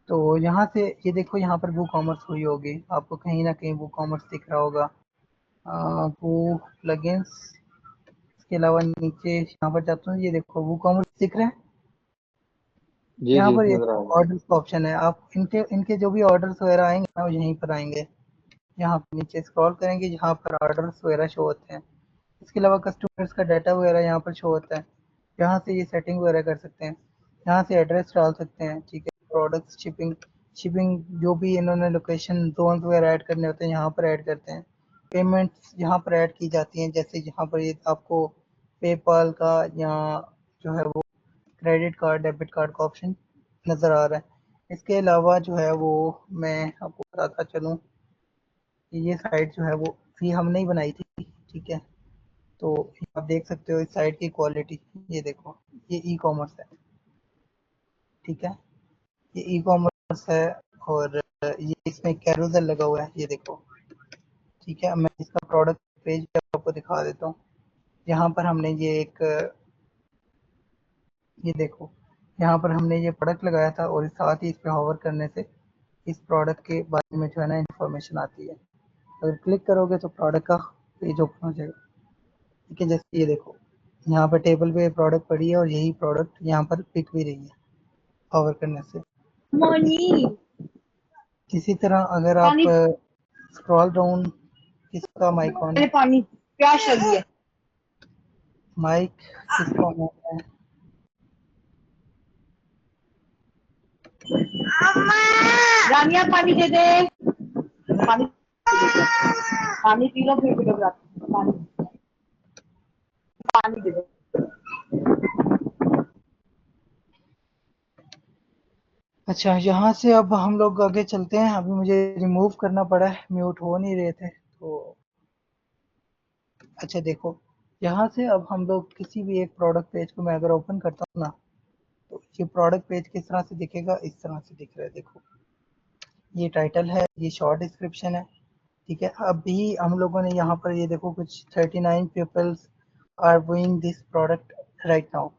तो यहाँ से ये देखो, यहाँ पर वो कॉमर्स हुई होगी, आपको कहीं ना कहीं वो कॉमर्स दिख रहा होगा। वो प्लगइन्स, इसके अलावा नीचे यहाँ पर जाता हूँ, ये देखो वो कॉमर्स दिख रहा है। जी यहाँ जी, पर ये नजर आ रहा है। ऑर्डर्स का ऑप्शन है, आप इनके इनके जो भी ऑर्डर्स वगैरह आएंगे ना वो यहीं पर आएंगे। यहाँ पर नीचे स्क्रॉल करेंगे, यहाँ पर ऑर्डर्स वगैरह शो होते हैं। इसके अलावा कस्टमर्स का डाटा वगैरह यहाँ पर शो होता है, यहाँ से ये सेटिंग वगैरह कर सकते हैं, यहाँ से एड्रेस डाल सकते हैं। ठीक है, प्रोडक्ट्स, शिपिंग, शिपिंग जो भी इन्होंने लोकेशन जोन वगैरह ऐड करने होते हैं यहाँ पर ऐड करते हैं। पेमेंट्स यहाँ पर ऐड की जाती हैं, जैसे यहाँ पर ये आपको पेपाल का या जो है वो क्रेडिट कार्ड, डेबिट कार्ड का ऑप्शन नज़र आ रहा है। इसके अलावा जो है वो मैं आपको बताता चलूँ कि ये साइट जो है वो भी हमने ही बनाई थी। ठीक है, तो आप देख सकते हो इस साइट की क्वालिटी, ये देखो, ये ई कॉमर्स है। ठीक है, ये ई कॉमर्स है और ये इसमें कैरोसेल लगा हुआ है, ये देखो। ठीक है, मैं इसका प्रोडक्ट पेज आपको दिखा देता हूँ। यहाँ पर हमने ये एक, ये देखो, यहाँ पर हमने ये प्रोडक्ट लगाया था और साथ ही इस पे होवर करने से इस प्रोडक्ट के बारे में जो है ना इन्फॉर्मेशन आती है। अगर क्लिक करोगे तो प्रोडक्ट का पेज ओपन हो जाएगा। ठीक है, जैसे ये देखो, यहाँ पर टेबल पे प्रोडक्ट पड़ी है और यही प्रोडक्ट यहाँ पर पिक भी रही है होवर करने से। मनी इसी तरह अगर आप पानी, स्क्रॉल डाउन, किसका माइक ऑन है, मैंने पानी प्यास लगी है। माइक किसका ऑन है, रानिया पानी दे दे, पानी पानी पी लो फिर वीडियो पानी पानी दे दो। अच्छा, यहाँ से अब हम लोग आगे चलते हैं। अभी मुझे रिमूव करना पड़ा है, म्यूट हो नहीं रहे थे तो। अच्छा देखो, यहाँ से अब हम लोग किसी भी एक प्रोडक्ट पेज को मैं अगर ओपन करता हूँ ना, तो ये प्रोडक्ट पेज किस तरह से दिखेगा, इस तरह से दिख रहा है। देखो, ये टाइटल है, ये शॉर्ट डिस्क्रिप्शन है। ठीक है, अभी हम लोगों ने यहाँ पर ये देखो कुछ 39 peoples are buying this product right now.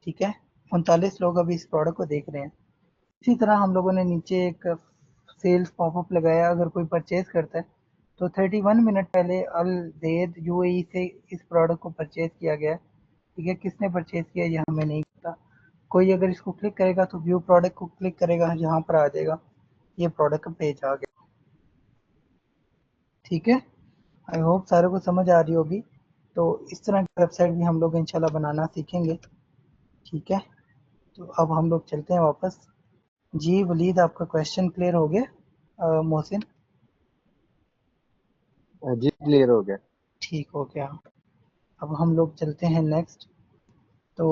ठीक है, 39 लोग अभी इस प्रोडक्ट को देख रहे हैं। इसी तरह हम लोगों ने नीचे एक सेल्स पॉपअप लगाया, अगर कोई परचेज करता है तो 31 मिनट पहले अल देद यूएई से इस प्रोडक्ट को परचेज किया गया। ठीक है, किसने परचेज किया ये हमें नहीं पता। कोई अगर इसको क्लिक करेगा तो व्यू प्रोडक्ट को क्लिक करेगा, यहाँ पर आ जाएगा ये प्रोडक्ट का पेज आ गया। ठीक है, आई होप सारों को समझ आ रही होगी। तो इस तरह की वेबसाइट भी हम लोग इंशाल्लाह बनाना सीखेंगे। ठीक है, तो अब हम लोग चलते हैं वापस। जी वलीद, आपका क्वेश्चन क्लियर हो गया? मोहसिन जी क्लियर हो गया। ठीक हो गया। अब हम लोग चलते हैं नेक्स्ट। तो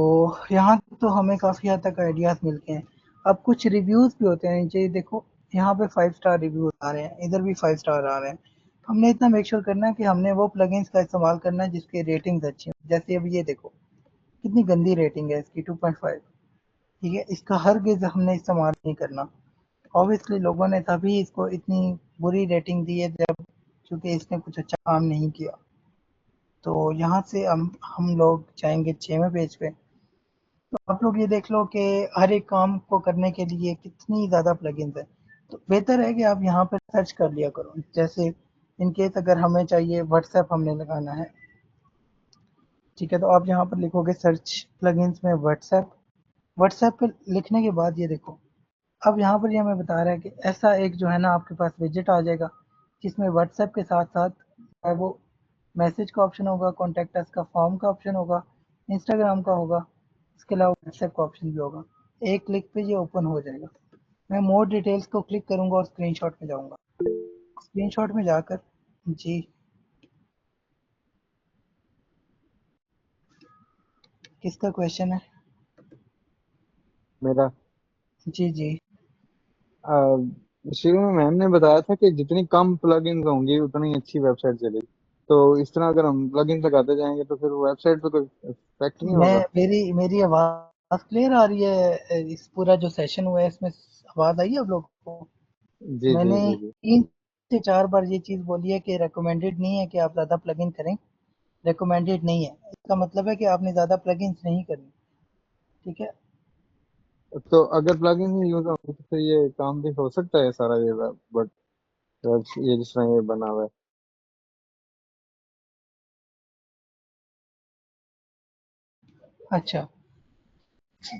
यहाँ तो हमें काफ़ी हद तक आइडियाज़ मिल गए हैं। अब कुछ रिव्यूज़ भी होते हैं नीचे देखो, यहाँ पे 5 स्टार रिव्यूज आ रहे हैं, इधर भी 5 स्टार आ रहे हैं। हमने इतना मेक श्योर करना है कि हमने वो प्लगइन्स का इस्तेमाल करना है जिसके रेटिंग्स अच्छी हो। जैसे अब ये देखो कितनी गंदी रेटिंग है इसकी, 2.5। ठीक है, इसका हरगिज़ हमने इस्तेमाल नहीं करना। ऑब्वियसली लोगों ने तभी इसको इतनी बुरी रेटिंग दी है जब क्योंकि इसने कुछ अच्छा काम नहीं किया। तो यहाँ से हम लोग जाएंगे 6वें पेज पे। तो आप लोग ये देख लो कि हर एक काम को करने के लिए कितनी ज़्यादा प्लगइन्स है। तो बेहतर है कि आप यहाँ पर सर्च कर लिया करो। जैसे इन केस अगर हमें चाहिए व्हाट्सएप हमने लगाना है, ठीक है, तो आप यहाँ पर लिखोगे सर्च प्लगइन्स में व्हाट्सएप। व्हाट्सएप पे लिखने के बाद ये देखो, अब यहाँ पर ये हमें बता रहा है कि ऐसा एक जो है ना आपके पास विजेट आ जाएगा जिसमें व्हाट्सएप के साथ साथ वो मैसेज का ऑप्शन होगा, कॉन्टैक्ट अस का फॉर्म का ऑप्शन होगा, इंस्टाग्राम का होगा, इसके अलावा व्हाट्सएप का ऑप्शन भी होगा। एक क्लिक पे ये ओपन हो जाएगा। मैं मोर डिटेल्स को क्लिक करूंगा और स्क्रीनशॉट में जाऊंगा। स्क्रीनशॉट में जाकर जी किसका क्वेश्चन है? मेरा जी जी शुरू में मैम ने बताया था कि जितनी कम प्लगइन्स होंगी उतनी अच्छी वेबसाइट चलेगी। तो इस तरह अगर हम प्लगइन्स लगाते जाएंगे तो फिर वेबसाइट पे कोई इफेक्ट नहीं मैं होगा। मेरी आवाज़ क्लियर आ रही है? इस पूरा जो सेशन हुआ है इसमें आवाज़ आई है आप लोग को? जी जी मैंने जी जी 3 से 4 बार ये चीज़ बोली है कि रिकमेंडेड नहीं है कि आप ज़्यादा प्लगइन करें। रिकमेंडेड नहीं है, इसका मतलब है कि आपने ज़्यादा प्लगइन्स नहीं करनी। ठीक है, तो अगर प्लगइन्स नहीं यूज होंगे तो फिर ये काम भी हो सकता है सारा ये बट ये जिस तरह ये बना हुआ है। अच्छा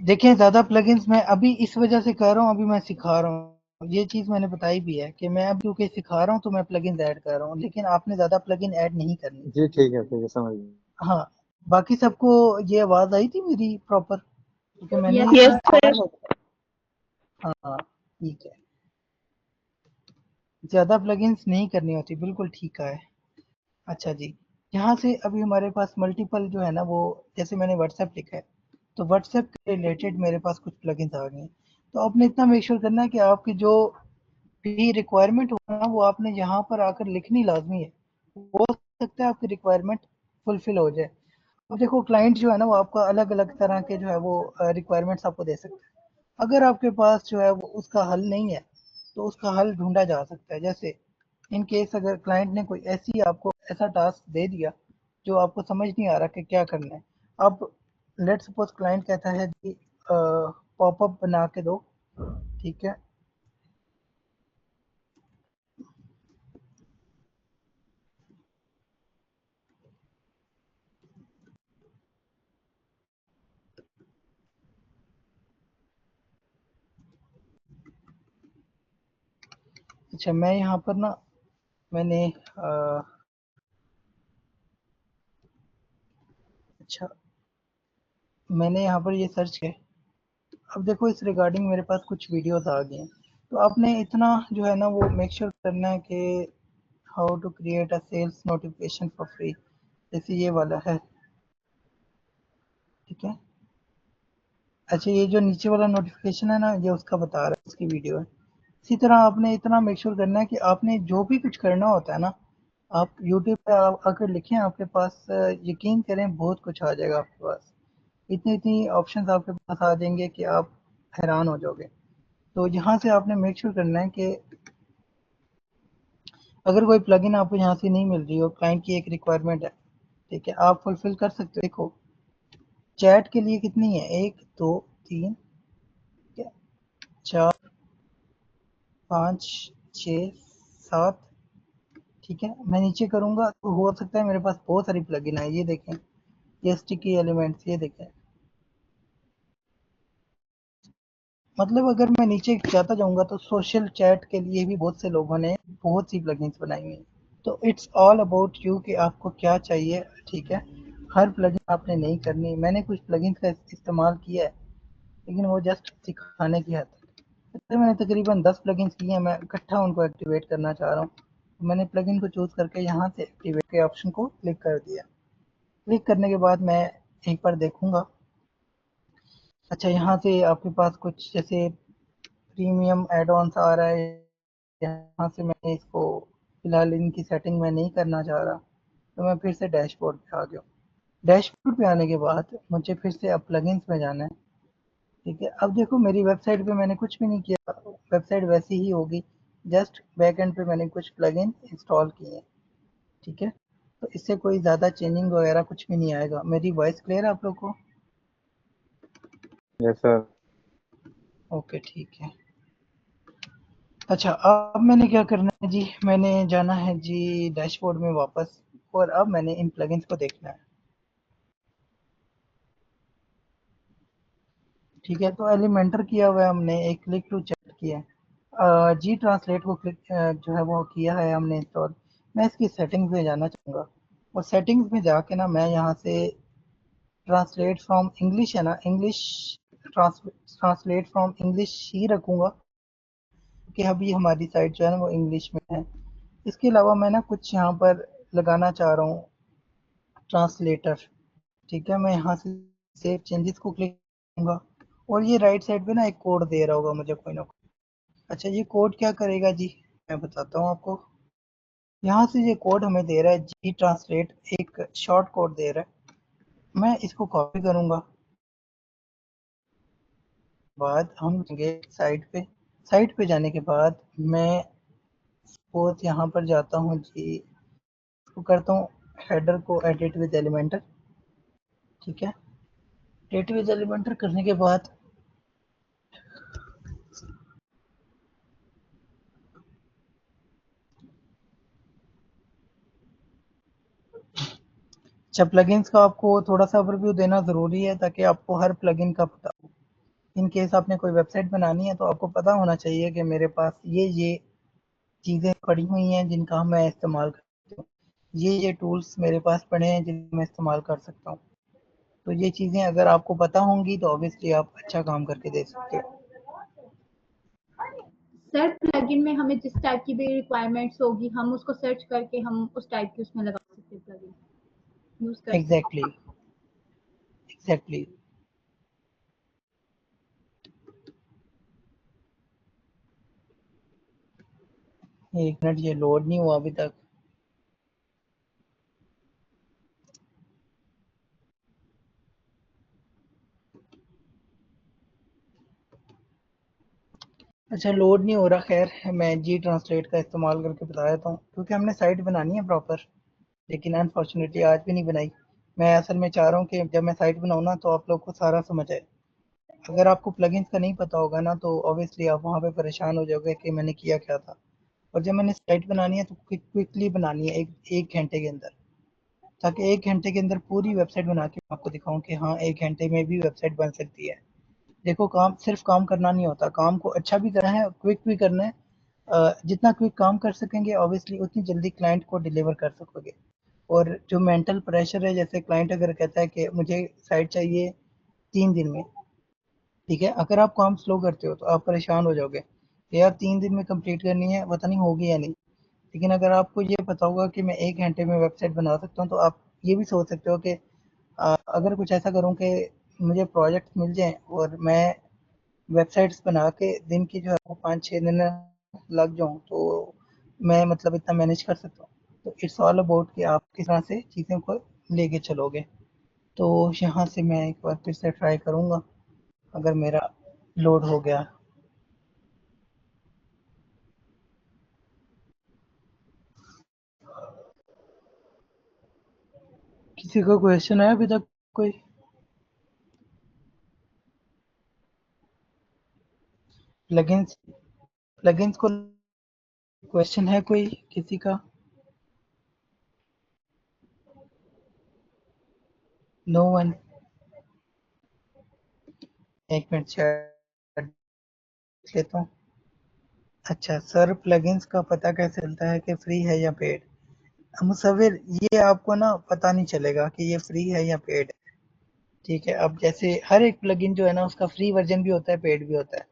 देखें, ज़्यादा प्लगइन्स मैं अभी इस वजह से कर रहा हूँ, अभी मैं सिखा रहा हूँ। ये चीज़ मैंने बताई भी है कि मैं अब क्योंकि सिखा रहा हूँ तो मैं प्लगइन्स ऐड कर रहा हूँ, लेकिन आपने ज़्यादा प्लगइन ऐड नहीं करनी। जी ठीक है समझ गया। हाँ, बाकी सबको ये आवाज़ आई थी मेरी प्रॉपर? क्योंकि मैंने यस यस सर। सर। हाँ ठीक है, ज़्यादा प्लगइन्स नहीं करनी होती, बिल्कुल ठीक कहा है। अच्छा जी, यहाँ से अभी हमारे पास मल्टीपल जो है ना वो, जैसे मैंने व्हाट्सएप लिखा है तो व्हाट्सएप के रिलेटेड मेरे पास कुछ प्लगइन्स आ गए हैं। तो आपने इतना मेक श्योर करना है कि आपकी जो भी रिक्वायरमेंट हो ना वो आपने यहाँ पर आकर लिखनी लाजमी है। हो सकता है आपकी रिक्वायरमेंट फुलफिल हो जाए। अब देखो क्लाइंट जो है ना वो आपका अलग अलग तरह के जो है वो रिक्वायरमेंट्स आपको दे सकता है। अगर आपके पास जो है वो उसका हल नहीं है तो उसका हल ढूंढा जा सकता है। जैसे इन केस अगर क्लाइंट ने कोई ऐसी आपको ऐसा टास्क दे दिया जो आपको समझ नहीं आ रहा कि क्या करना है। अब लेट्स सपोज क्लाइंट कहता है कि पॉपअप बना के दो। ठीक है, अच्छा मैं यहाँ पर ना मैंने अच्छा मैंने यहाँ पर ये सर्च किया। अब देखो इस रिगार्डिंग मेरे पास कुछ वीडियोस आ गए हैं। तो आपने इतना जो है ना वो मेक श्योर करना है कि how to create a sales notification for free, जैसे ये वाला है। ठीक है, अच्छा ये जो नीचे वाला नोटिफिकेशन है ना ये उसका बता रहा है, उसकी वीडियो है। इसी तरह आपने इतना मेक श्योर करना है कि आपने जो भी कुछ करना होता है ना, आप यूट्यूब पे आकर लिखें, आपके पास यकीन करें बहुत कुछ आ जाएगा आपके पास। इतनी इतनी ऑप्शंस आपके पास आ जाएंगे कि आप हैरान हो जाओगे। तो यहाँ से आपने मेक श्योर करना है कि अगर कोई प्लगइन आपको यहाँ से नहीं मिल रही हो, क्लाइंट की एक रिक्वायरमेंट है, ठीक है, आप फुलफिल कर सकते हो। देखो चैट के लिए कितनी है, 1 2 3 4 5 6 7, ठीक है। मैं नीचे करूंगा तो हो सकता है मेरे पास बहुत सारी प्लगइन है, ये देखें, ये स्टिकी एलिमेंट्स, ये देखें। मतलब अगर मैं नीचे जाता जाऊंगा तो सोशल चैट के लिए भी बहुत से लोगों ने बहुत सी प्लगइन्स बनाई हुई हैं। तो इट्स ऑल अबाउट यू कि आपको क्या चाहिए, ठीक है। हर प्लगइन आपने नहीं करनी। मैंने कुछ प्लगइन्स का इस्तेमाल किया है, लेकिन वो जस्ट सिखाने की हद तक। तो मैंने तकरीबन 10 प्लगइन्स की हैं, मैं इकट्ठा उनको एक्टिवेट करना चाह रहा हूँ। तो मैंने प्लगइन को चूज़ करके यहाँ से एक्टिवेट के ऑप्शन को क्लिक कर दिया। क्लिक करने के बाद मैं एक बार देखूंगा। अच्छा, यहाँ से आपके पास कुछ जैसे प्रीमियम एड ऑन्स आ रहा है, यहाँ से मैं इसको फिलहाल इनकी सेटिंग में नहीं करना चाह रहा, तो मैं फिर से डैशबोर्ड पे आ गया। डैशबोर्ड पे आने के बाद मुझे फिर से अब प्लगइन्स में जाना है, ठीक है। अब देखो मेरी वेबसाइट पे मैंने कुछ भी नहीं किया, वेबसाइट वैसी ही होगी, जस्ट बैक एंड पे मैंने कुछ प्लगइन इंस्टॉल किए हैं, ठीक है। तो इससे कोई ज़्यादा चेंजिंग वगैरह कुछ भी नहीं आएगा। मेरी वॉइस क्लियर है आप लोग को? Yes sir. ओके, ठीक है। अच्छा, अब मैंने क्या करना है जी, मैंने जाना है जी डैशबोर्ड में वापस, और अब मैंने इन प्लगइन्स को देखना है, ठीक है। तो एलिमेंटर किया हुआ है हमने, एक क्लिक टू चैट किया है, जी ट्रांसलेट को क्लिक जो है वो किया है हमने इंस्टॉल। मैं इसकी सेटिंग्स में जाना चाहूँगा, और सेटिंग्स में जाके ना मैं यहाँ से ट्रांसलेट फ्रॉम इंग्लिश है ना, इंग्लिश ट्रांसलेट फ्रॉम इंग्लिश ही रखूँगा, कि अभी हमारी साइट जो है ना वो इंग्लिश में है। इसके अलावा मैं ना कुछ यहाँ पर लगाना चाह रहा हूँ ट्रांसलेटर, ठीक है। मैं यहाँ से सेव चेंजेस को क्लिक करूँगा, और ये राइट साइड पे ना एक कोड दे रहा होगा मुझे कोई ना कोई। अच्छा, ये कोड क्या करेगा जी, मैं बताता हूँ आपको। यहाँ से ये कोड हमें दे रहा है जी ट्रांसलेट, एक शॉर्ट कोड दे रहा है। मैं इसको कॉपी करूँगा, बाद हम जाएंगे साइट पे जाने के बाद मैं सपोज यहाँ पर जाता हूँ जी, इसको करता हूँ हेडर को एडिट विद एलिमेंटर, ठीक है। एडिट विद एलिमेंटर करने के बाद अच्छा, प्लगइन्स का आपको थोड़ा सा ओवरव्यू देना ज़रूरी है, ताकि आपको हर प्लगइन का पता हो। इन केस आपने कोई वेबसाइट बनानी है तो आपको पता होना चाहिए कि मेरे पास ये चीज़ें पड़ी हुई हैं जिनका मैं इस्तेमाल करती हूँ, ये टूल्स मेरे पास पड़े हैं जिनको मैं इस्तेमाल कर सकता हूँ। तो ये चीज़ें अगर आपको पता होंगी तो ऑब्वियसली आप अच्छा काम करके दे सकते हो। सर प्लगइन में हमें जिस टाइप की भी रिक्वायरमेंट्स होगी हम उसको सर्च करके हम उस टाइप की उसमें लगा सकते हैं, प्लगइन यूज कर सकते एग्जैक्टली, एग्जैक्टली। एक मिनट, ये लोड नहीं हुआ अभी तक। अच्छा, लोड नहीं हो रहा, खैर मैं जी ट्रांसलेट का इस्तेमाल करके बता देता हूँ, क्योंकि हमने साइट बनानी है प्रॉपर, लेकिन अनफॉर्चुनेटली आज भी नहीं बनाई। मैं असल में चाह रहा हूँ कि जब मैं साइट बनाऊँ ना तो आप लोग को सारा समझ आए। अगर आपको प्लगइन्स का नहीं पता होगा ना तो ऑब्वियसली आप वहाँ पे परेशान हो जाओगे कि मैंने किया क्या था। और जब मैंने साइट बनानी है तो क्विकली बनानी है, एक घंटे के अंदर, ताकि एक घंटे के अंदर पूरी वेबसाइट बना के आपको दिखाऊं कि हाँ, एक घंटे में भी वेबसाइट बन सकती है। देखो, काम सिर्फ काम करना नहीं होता, काम को अच्छा भी करना है, क्विक भी करना है। जितना क्विक काम कर सकेंगे ऑब्वियसली उतनी जल्दी क्लाइंट को डिलीवर कर सकोगे। और जो मेंटल प्रेशर है, जैसे क्लाइंट अगर कहता है कि मुझे साइट चाहिए 3 दिन में, ठीक है, अगर आप काम स्लो करते हो तो आप परेशान हो जाओगे कि यार 3 दिन में कंप्लीट करनी है, पता नहीं होगी या नहीं। लेकिन अगर आपको ये पता होगा कि मैं एक घंटे में वेबसाइट बना सकता हूँ, तो आप ये भी सोच सकते हो कि अगर कुछ ऐसा करूँ कि मुझे प्रोजेक्ट मिल जाएं और मैं वेबसाइट्स बना के दिन की जो है वो 5-6 दिन लग जाऊँ, तो मैं मतलब इतना मैनेज कर सकता हूँ। तो इट्स ऑल अबाउट कि आप किस तरह से चीज़ों को लेके चलोगे। तो यहाँ से मैं एक बार फिर से ट्राई करूँगा, अगर मेरा लोड हो गया। किसी को क्वेश्चन है अभी तक कोई? प्लगइन्स प्लगइन्स को क्वेश्चन है कोई किसी का? No one. एक मिनट चैट लेता हूँ। अच्छा सर, प्लगइन्स का पता कैसे चलता है कि फ्री है या पेड? मुसव्विर, ये आपको ना पता नहीं चलेगा कि ये फ्री है या पेड है। ठीक है, अब जैसे हर एक प्लगइन जो है ना उसका फ्री वर्जन भी होता है, पेड भी होता है।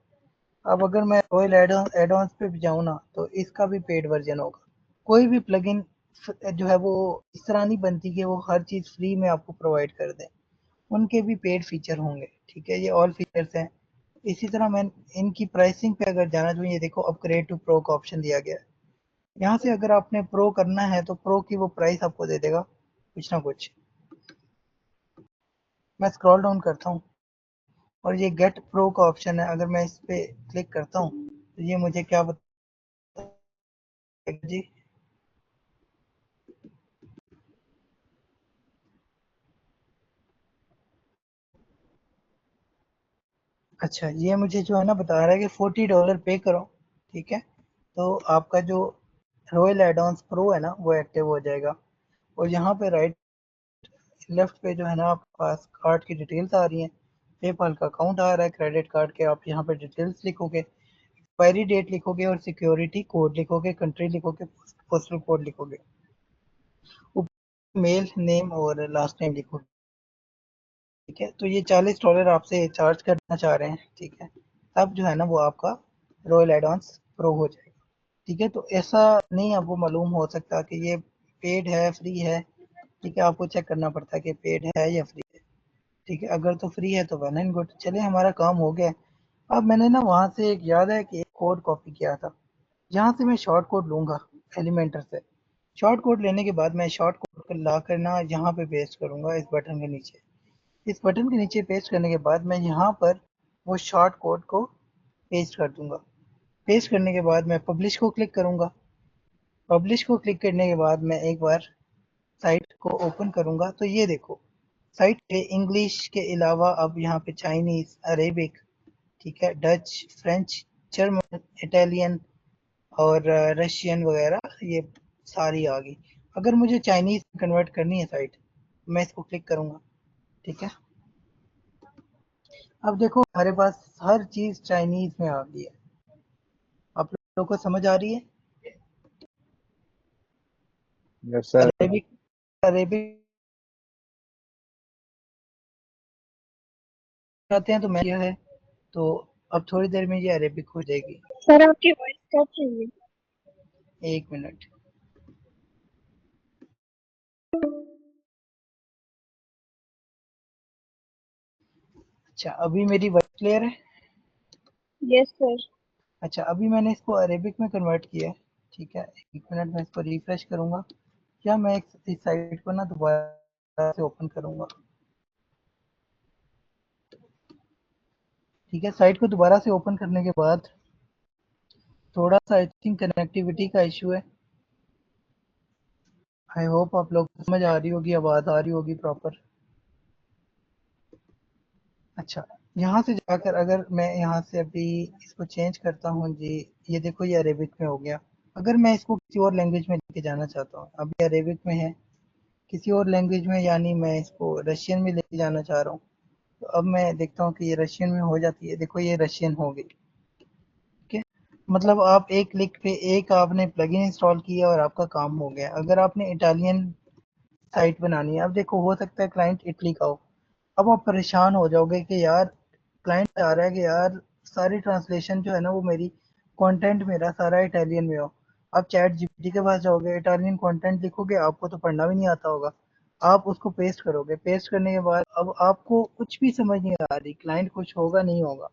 अब अगर मैं रॉयल एड ऑन्स पे भी जाऊँ ना तो इसका भी पेड वर्जन होगा। कोई भी प्लगइन जो है वो इस तरह नहीं बनती कि वो हर चीज़ फ्री में आपको प्रोवाइड कर दें, उनके भी पेड फीचर होंगे। ठीक है, ये ऑल फीचर्स हैं। इसी तरह मैं इनकी प्राइसिंग पे अगर जाना तो ये देखो अपग्रेड टू प्रो का ऑप्शन दिया गया है। यहाँ से अगर आपने प्रो करना है तो प्रो की वो प्राइस आपको दे देगा कुछ ना कुछ। मैं स्क्रॉल डाउन करता हूँ और ये गेट प्रो का ऑप्शन है, अगर मैं इस पे क्लिक करता हूँ तो ये मुझे क्या बताएगा जी? अच्छा, ये मुझे जो है ना बता रहा है कि $40 पे करो। ठीक है, तो आपका जो रॉयल एडॉन्स प्रो है ना वो एक्टिव हो जाएगा। और यहाँ पे राइट लेफ्ट पे जो है ना आपके पास कार्ड की डिटेल्स आ रही हैं, पेपाल का अकाउंट आ रहा है, क्रेडिट कार्ड के आप यहाँ पे डिटेल्स लिखोगे, एक्सपायरी डेट लिखोगे और सिक्योरिटी कोड लिखोगे, कंट्री लिखोगे, पोस्टल कोड लिखोगे, ऊपर मेल नेम और लास्ट नेम लिखोगे। ठीक है, तो ये $40 आपसे चार्ज करना चाह रहे हैं। ठीक है, तब जो है ना वो आपका रॉयल एडॉन्स प्रो हो जाएगा। ठीक है, तो ऐसा नहीं आपको मालूम हो सकता कि ये पेड है फ्री है। ठीक है, आपको चेक करना पड़ता है कि पेड है या फ्री है। ठीक है, अगर तो फ्री है तो वेल एंड गुड, चले हमारा काम हो गया है। अब मैंने ना वहाँ से एक याद है कि एक कोड कॉपी किया था, यहाँ से मैं शॉर्ट कोड लूँगा एलिमेंटर से। शॉर्ट कोड लेने के बाद मैं शॉर्ट कोड को ला कर ना यहाँ पे पेस्ट करूँगा इस बटन के नीचे। इस बटन के नीचे पेस्ट करने के बाद मैं यहाँ पर वो शॉर्ट कोड को पेस्ट कर दूंगा। पेस्ट करने के बाद मैं पब्लिश को क्लिक करूँगा। पब्लिश को क्लिक करने के बाद मैं एक बार साइट को ओपन करूँगा तो ये देखो साइट पे इंग्लिश के अलावा अब यहाँ पे चाइनीज़, अरेबिक, ठीक है, डच, फ्रेंच, जर्मन, इटालियन और रशियन वगैरह ये सारी आ गई। अगर मुझे चाइनीज़ कन्वर्ट करनी है साइट, मैं इसको क्लिक करूँगा। ठीक है, अब देखो हमारे पास हर चीज़ चाइनीज़ में आ गई है। आप लोगों को समझ आ रही है? Yes sir. अरेबिक अरेबिक आते हैं तो मैं यह है, तो अब थोड़ी देर में ये अरेबिक हो जाएगी। सर आपकी वॉइस कट रही है। एक मिनट। अच्छा, अभी मेरी वॉइस क्लियर है? Yes sir. अच्छा, अभी मैंने इसको अरेबिक में कन्वर्ट किया है। ठीक है, एक मिनट में इसको रिफ्रेश करूँगा या मैं इस साइट को ना दोबारा से ओपन करूँगा। ठीक है, साइट को दोबारा से ओपन करने के बाद थोड़ा सा आई थिंक कनेक्टिविटी का इशू है। आई होप आप लोग को समझ आ रही होगी, आवाज़ आ रही होगी प्रॉपर। अच्छा, यहाँ से जाकर अगर मैं यहाँ से अभी इसको चेंज करता हूँ जी, ये देखो ये अरेबिक में हो गया। अगर मैं इसको किसी और लैंग्वेज में लेके जाना चाहता हूँ, अभी अरेबिक में है, किसी और लैंग्वेज में यानी मैं इसको रशियन में लेके जाना चाह रहा हूँ, तो अब मैं देखता हूँ कि ये रशियन में हो जाती है। देखो ये रशियन हो गई। ठीक है, मतलब आप एक क्लिक पे एक आपने प्लगइन इंस्टॉल किया और आपका काम हो गया। अगर आपने इटालियन साइट बनानी है, अब देखो हो सकता है क्लाइंट इटली का हो, अब आप परेशान हो जाओगे कि यार क्लाइंट चाह रहा है कि यार सारी ट्रांसलेशन जो है ना वो मेरी कंटेंट मेरा सारा इटालियन में हो। आप चैट जीपीटी के पास जाओगे, इटालियन कंटेंट लिखोगे, आपको तो पढ़ना भी नहीं आता होगा, आप उसको पेस्ट करोगे, पेस्ट करने के बाद अब आपको कुछ भी समझ नहीं आ रही, क्लाइंट खुश होगा नहीं होगा।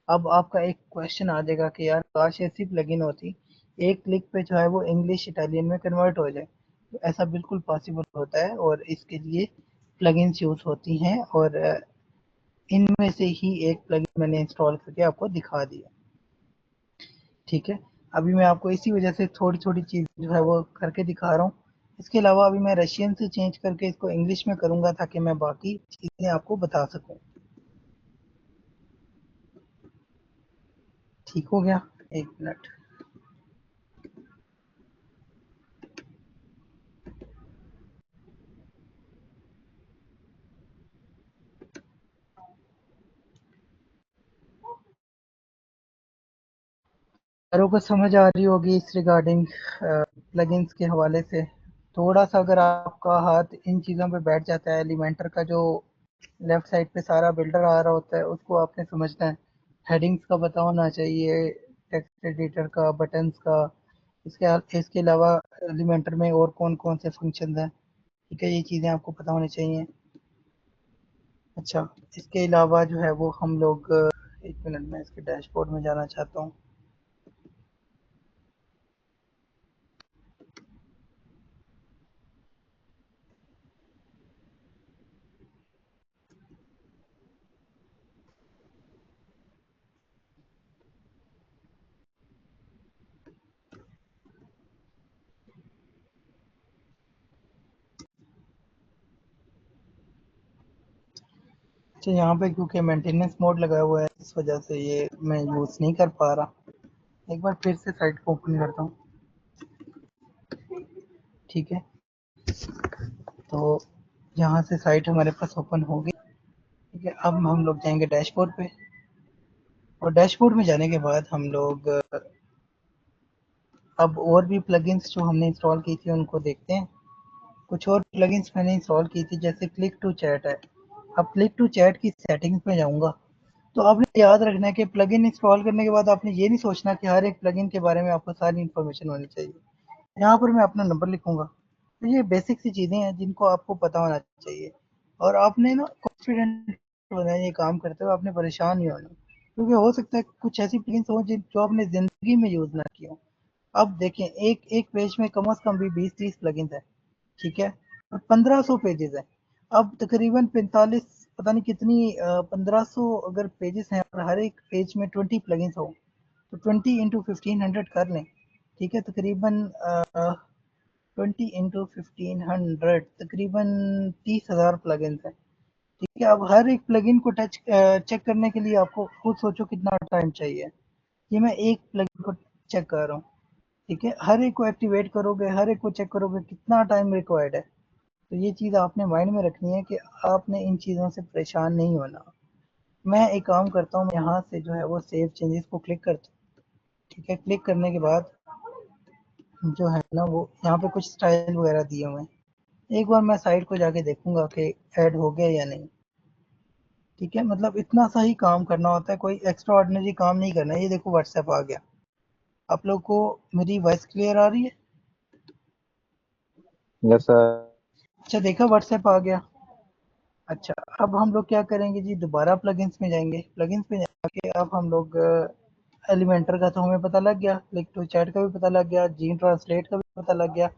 अब आपका एक क्वेश्चन आ जाएगा कि यार काश ऐसी प्लगइन होती एक क्लिक पे जो है वो इंग्लिश इटालियन में कन्वर्ट हो जाए। तो ऐसा बिल्कुल पॉसिबल होता है और इसके लिए प्लगइन्स यूज़ होती हैं और इनमें से ही एक प्लगइन मैंने इंस्टॉल करके आपको दिखा दिया। ठीक है, अभी मैं आपको इसी वजह से थोड़ी थोड़ी चीज़ जो है वो करके दिखा रहा हूँ। इसके अलावा अभी मैं रशियन से चेंज करके इसको इंग्लिश में करूँगा ताकि मैं बाकी चीज़ें आपको बता सकूँ। ठीक हो गया, एक मिनट। सारों को समझ आ रही होगी इस रिगार्डिंग प्लगइन्स के हवाले से। थोड़ा सा अगर आपका हाथ इन चीज़ों पे बैठ जाता है, एलिमेंटर का जो लेफ्ट साइड पे सारा बिल्डर आ रहा होता है उसको आपने समझना है। हेडिंग्स का पता होना चाहिए, टेक्स्ट एडिटर का, बटन्स का। इसके अलावा एलिमेंटर में और कौन कौन से फंक्शन हैं, ठीक है, ये चीज़ें आपको पता होनी चाहिए। अच्छा, इसके अलावा जो है वो हम लोग एक मिनट में इसके डैशबोर्ड में जाना चाहता हूँ। अच्छा, यहाँ पे क्योंकि मेंटेनेंस मोड लगा हुआ है इस वजह से ये मैं यूज़ नहीं कर पा रहा। एक बार फिर से साइट को ओपन करता हूँ, ठीक है। तो यहाँ से साइट हमारे पास ओपन हो गई, ठीक है। अब हम लोग जाएंगे डैशबोर्ड पे, और डैशबोर्ड में जाने के बाद हम लोग अब और भी प्लगइन्स जो हमने इंस्टॉल की थी उनको देखते हैं। कुछ और प्लगइन्स मैंने इंस्टॉल की थी, जैसे क्लिक टू चैट है। अब क्लिक टू चैट की सेटिंग्स में जाऊँगा, तो आपने याद रखना है कि प्लगइन इंस्टॉल करने के बाद आपने ये नहीं सोचना कि हर एक प्लगइन के बारे में आपको सारी इन्फॉर्मेशन होनी चाहिए। यहाँ पर मैं अपना नंबर लिखूँगा। तो ये बेसिक सी चीज़ें हैं जिनको आपको पता होना चाहिए, और आपने ना कॉन्फिडेंट होना है ये काम करते हुए, आपने परेशान नहीं होना, क्योंकि हो सकता है कुछ ऐसी प्लगइन्स हो जो आपने ज़िंदगी में यूज़ ना की हो। अब देखें, एक एक पेज में कम से कम भी 20-30 प्लगइन्स हैं, ठीक है, और 1500 पेजेस हैं। अब तकरीबन 45 पता नहीं कितनी 1500 अगर पेजेस हैं और हर एक पेज में 20 प्लगइन्स हो, तो 20 इंटू 1500 कर लें, ठीक है। तकरीबन 20 इंटू 1500 तकरीबन 30,000 प्लगइन्स हैं, ठीक है। अब हर एक प्लगइन को चेक करने के लिए आपको खुद सोचो कितना टाइम चाहिए। ये मैं एक प्लगइन को चेक कर रहा हूँ, ठीक है। हर एक को एक्टिवेट करोगे, हर एक को चेक करोगे, कितना टाइम रिक्वायर्ड है। तो ये चीज़ आपने माइंड में रखनी है कि आपने इन चीज़ों से परेशान नहीं होना। मैं एक काम करता हूँ, यहाँ से जो है वो सेव चेंजेस को क्लिक करता हूँ, ठीक है। क्लिक करने के बाद जो है ना वो यहाँ पे कुछ स्टाइल वगैरह दिए हुए हैं। एक बार मैं साइट को जाके देखूंगा कि ऐड हो गया या नहीं, ठीक है। मतलब इतना सा ही काम करना होता है, कोई एक्स्ट्रा ऑर्डिनरी काम नहीं करना है। ये देखो व्हाट्सएप आ गया। आप लोग को मेरी वॉइस क्लियर आ रही है? Yes sir. अच्छा, देखा व्हाट्सएप आ गया। अच्छा, अब हम लोग क्या करेंगे जी, दोबारा प्लगइन्स में जाएंगे। प्लगइन्स में जाके अब हम लोग एलिमेंटर का तो हमें पता लग गया, क्लिक टू चैट का भी पता लग गया, जी ट्रांसलेट का भी पता लग गया।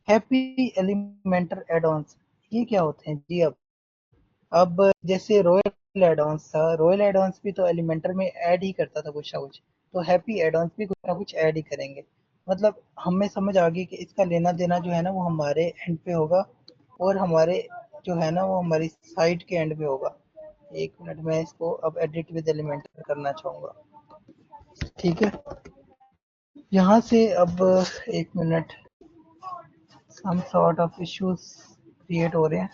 हैप्पी एलिमेंटर एड ऑन्स, ये क्या होते हैं जी? अब जैसे रॉयल एड ऑन्स था, रॉयल एड ऑन्स भी तो एलिमेंटर में ऐड ही करता था कुछ ना कुछ, तो हैप्पी एड ऑन्स भी कुछ ना कुछ ऐड ही करेंगे। मतलब हमें समझ आ गई कि इसका लेना देना जो है ना वो हमारे एंड पे होगा, और हमारे जो है ना वो हमारी साइट के एंड पे होगा। एक मिनट, मैं इसको अब एडिट विद एलिमेंटर करना चाहूँगा, ठीक है। यहाँ से अब एक minute, some sort of issues create हो रहे हैं।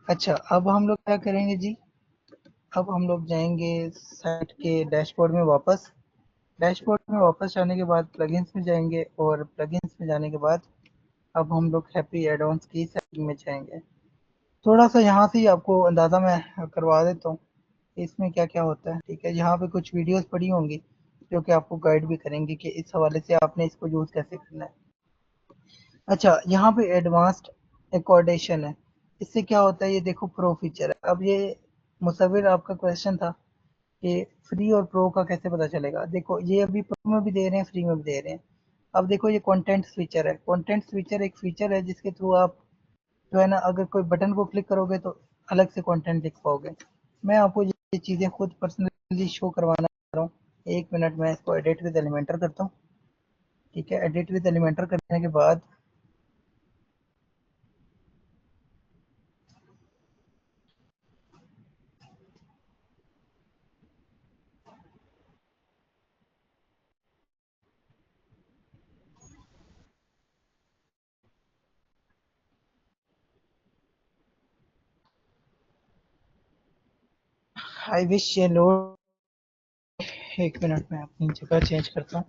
अच्छा, अब हम लोग क्या करेंगे जी, अब हम लोग जाएंगे साइट के डैशबोर्ड में वापस। डैशबोर्ड में वापस जाने के बाद प्लगइन्स में जाएंगे, और प्लगइन्स में जाने के बाद अब हम लोग हैप्पी एड ऑन्स की सेटिंग में जाएंगे। थोड़ा सा यहाँ से ही आपको अंदाज़ा मैं करवा देता हूँ इसमें क्या क्या होता है, ठीक है। यहाँ पे कुछ वीडियोस पड़ी होंगी जो कि आपको गाइड भी करेंगे कि इस हवाले से आपने इसको यूज़ कैसे करना है। अच्छा, यहाँ पे एडवांस्ड अकॉर्डेशन है। इससे क्या होता है, ये देखो प्रो फीचर है। अब ये मुसव्विर आपका क्वेश्चन था कि फ्री और प्रो का कैसे पता चलेगा। देखो, ये अभी प्रो में भी दे रहे हैं, फ्री में भी दे रहे हैं। अब देखो, ये कंटेंट फीचर है। कंटेंट फीचर एक फीचर है जिसके थ्रू आप जो है ना, अगर कोई बटन को क्लिक करोगे तो अलग से कंटेंट लिख पाओगे। मैं आपको ये चीज़ें खुद पर्सनली शो करवाना चाह रहा हूँ। एक मिनट, मैं इसको एडिट विद एलिमेंटर करता हूँ, ठीक है। एडिट विद एलिमेंटर करने के बाद आई विश ये लोड। एक मिनट में अपनी जगह चेंज करता हूँ।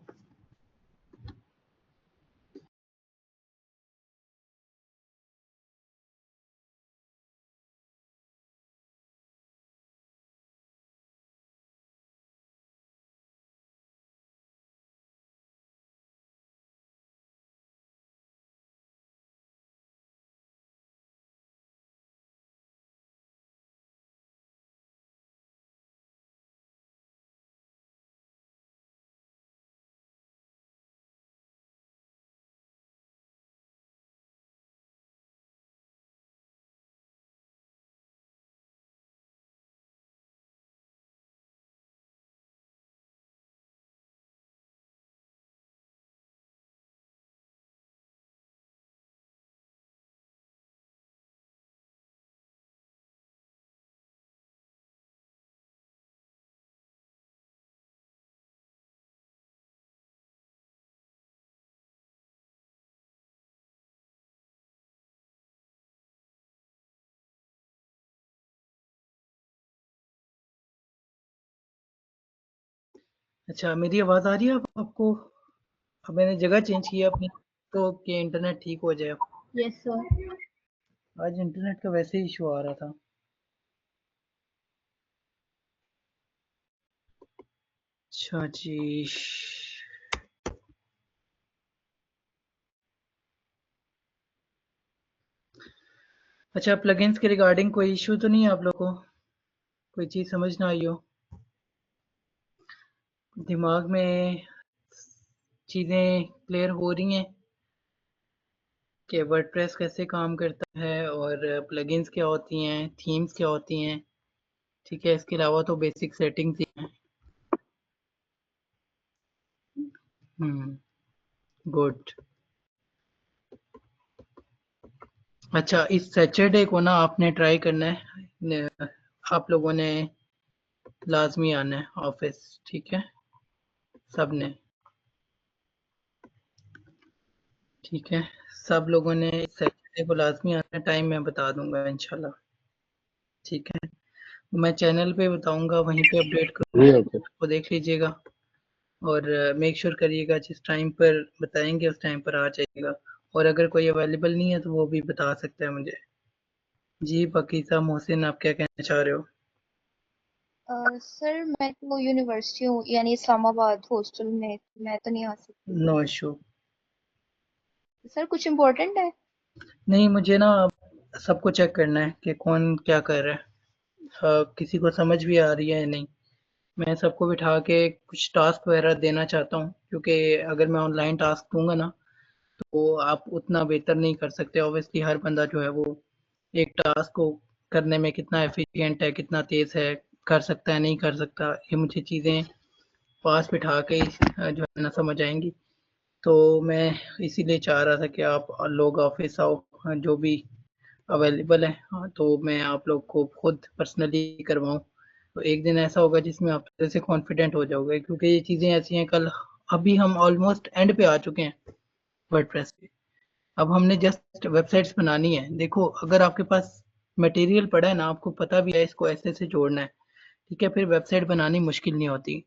अच्छा, मेरी आवाज़ आ रही है अब आपको? अब मैंने जगह चेंज की है अपनी, तो कि इंटरनेट ठीक हो जाए। Yes sir. आज इंटरनेट का वैसे ही इशू आ रहा था। अच्छा जी। अच्छा, प्लगइन्स के रिगार्डिंग कोई इशू तो नहीं है आप लोगों को? कोई चीज़ समझ ना आई हो? दिमाग में चीज़ें क्लियर हो रही हैं कि वर्डप्रेस कैसे काम करता है और प्लगइन्स क्या होती हैं, थीम्स क्या होती हैं, ठीक है? इसके अलावा तो बेसिक सेटिंग्स ही हैं। गुड। अच्छा, इस सैटरडे को ना आपने ट्राई करना है, आप लोगों ने लाजमी आना है ऑफिस, ठीक है? सब ने, ठीक है? सब लोगों ने इस सैटरडे को लाजमी आना है, टाइम मैं बता दूंगा इंशाल्लाह, ठीक है? मैं चैनल पे बताऊंगा, वहीं पे अपडेट जी करूंगा, ओके। वो देख लीजिएगा और मेक श्योर करिएगा जिस टाइम पर बताएंगे उस टाइम पर आ जाइएगा। और अगर कोई अवेलेबल नहीं है तो वो भी बता सकता है मुझे। जी पाकिज़ा मोहसिन, आप क्या कहना चाह रहे हो? सर मैं तो यूनिवर्सिटी हूँ यानी इस्लामाबाद हॉस्टल में, मैं तो नहीं आ सकती। No issue. सर कुछ इम्पोर्टेंट है? नहीं, मुझे ना सबको चेक करना है कि कौन क्या कर रहा है, किसी को समझ भी आ रही है या नहीं। मैं सबको बिठा के कुछ टास्क वगैरह देना चाहता हूँ, क्योंकि अगर मैं ऑनलाइन टास्क दूंगा ना तो आप उतना बेहतर नहीं कर सकते। ऑब्वियसली हर बंदा जो है वो एक टास्क को करने में कितना एफिशिएंट है, कितना तेज़ है, कर सकता है, नहीं कर सकता, ये मुझे चीज़ें पास बिठा के जो है ना समझ आएंगी। तो मैं इसीलिए चाह रहा था कि आप लोग ऑफिस आओ, जो भी अवेलेबल है, हाँ, तो मैं आप लोग को खुद पर्सनली करवाऊँ। तो एक दिन ऐसा होगा जिसमें आप थोड़े से कॉन्फिडेंट हो जाओगे, क्योंकि ये चीज़ें ऐसी हैं, कल अभी हम ऑलमोस्ट एंड पे आ चुके हैं वर्डप्रेस के। अब हमने जस्ट वेबसाइट्स बनानी है। देखो, अगर आपके पास मटेरियल पड़ा है ना, आपको पता भी है इसको ऐसे-ऐसे जोड़ना है, ठीक है? फिर वेबसाइट बनानी मुश्किल नहीं होती।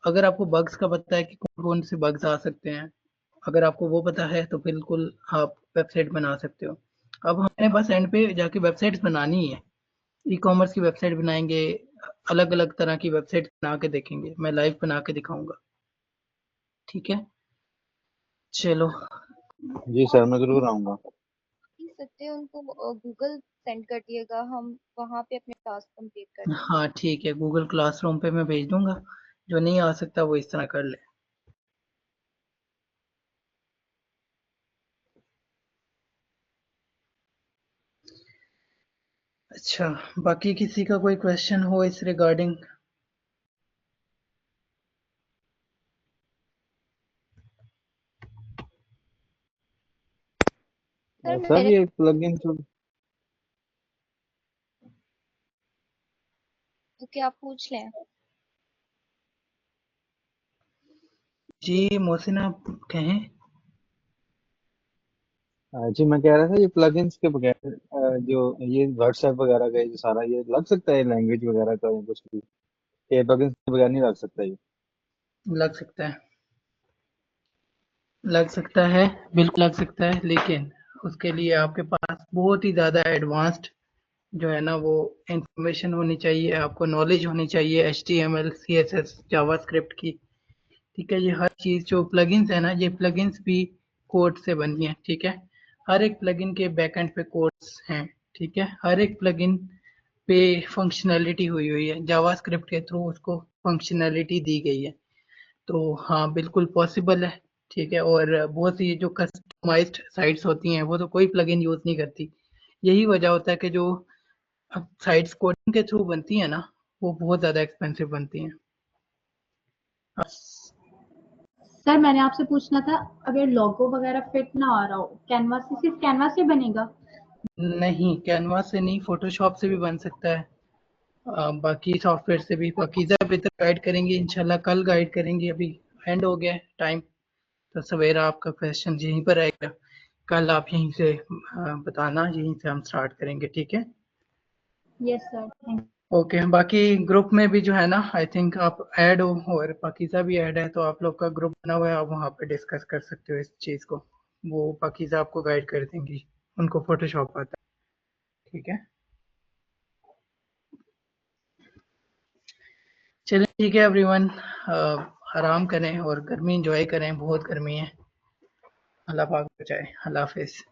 अगर आपको बग्स का पता है कि कौन-कौन से बग्स आ सकते हैं, अगर आपको वो पता है तो बिल्कुल आप वेबसाइट बना सकते हो। अब हमने बस एंड पे जाके वेबसाइट्स बनानी ही है। ई-कॉमर्स की वेबसाइट बनाएँगे, अलग-अलग तरह की वेबसाइट बना के देखेंगे। मैं लाइव बना के दिखाऊँगा, ठीक है? चलो, जी सर, मैं जरूर आऊंगा। सीख सकते हैं उनको गूगल सेंड कर दिएगा, हम वहाँ पे अपने टास्क कंप्लीट कर लेंगे। हाँ ठीक है, गूगल क्लासरूम पे मैं भेज दूँगा। जो नहीं आ सकता वो इस तरह कर ले। अच्छा, बाकी किसी का कोई क्वेश्चन हो इस रिगार्डिंग? सर सर मेरे ये प्लगइन तो ओके आप पूछ लें। जी मोहसिन, आप कहें। जी मैं कह रहा था ये प्लगइन्स के बगैर जो ये व्हाट्सएप वगैरह का ये जो सारा ये लग सकता है लैंग्वेज वगैरह का या कुछ भी, ये प्लगइन्स के बगैर नहीं लग सकता ये? लग सकता है, लग सकता है, बिल्कुल लग सकता है, लेकिन उसके लिए आपके पास बहुत ही ज़्यादा एडवांस्ड जो है ना वो इंफॉर्मेशन होनी चाहिए, आपको नॉलेज होनी चाहिए HTML CSS जावास्क्रिप्ट की। ठीक है, ये हर चीज़ जो प्लगइन्स है ना, ये प्लगइन्स भी कोड से बनी है। ठीक है, हर एक प्लगइन के बैकएंड पे कोड्स हैं। ठीक है, हर एक प्लगइन पे फंक्शनैलिटी हुई हुई है, जावास्क्रिप्ट के थ्रू उसको फंक्शनैलिटी दी गई है। तो हाँ, बिल्कुल पॉसिबल है। ठीक है, और बहुत सी जो कस्टमाइज्ड साइट्स होती हैं वो तो कोई प्लगइन यूज़ नहीं करती। यही वजह होता है कि जो साइट्स कोडिंग के थ्रू बनती हैं ना, वो बहुत ज़्यादा एक्सपेंसिव बनती हैं। सर मैंने आपसे पूछना था, अगर लोगो वगैरह फिट ना आ रहा हो, कैनवास से, सिर्फ कैनवास से बनेगा? नहीं, कैनवास से नहीं, फोटोशॉप से भी बन सकता है। बाकी सॉफ्टवेयर से भी पाकीज़ा बेहतर गाइड करेंगे इंशाल्लाह, कल गाइड करेंगे। अभी एंड हो गया है टाइम, तो सवेरा आपका क्वेश्चन यहीं पर आएगा। कल आप यहीं से बताना, यहीं से हम स्टार्ट करेंगे। ठीक है, यस सर, थैंक ओके। बाकी ग्रुप में भी जो है ना, आई थिंक आप ऐड हो और पाकीज़ा भी ऐड है, तो आप लोग का ग्रुप बना हुआ है, आप वहाँ पे डिस्कस कर सकते हो इस चीज़ को। वो पाकीज़ा आपको गाइड कर देंगी, उनको फोटोशॉप आता है। ठीक है, चलिए ठीक है एवरीवन, आराम करें और गर्मी एंजॉय करें, बहुत गर्मी है। अल्लाह पाक बचाए, अल्लाह हाफिज़।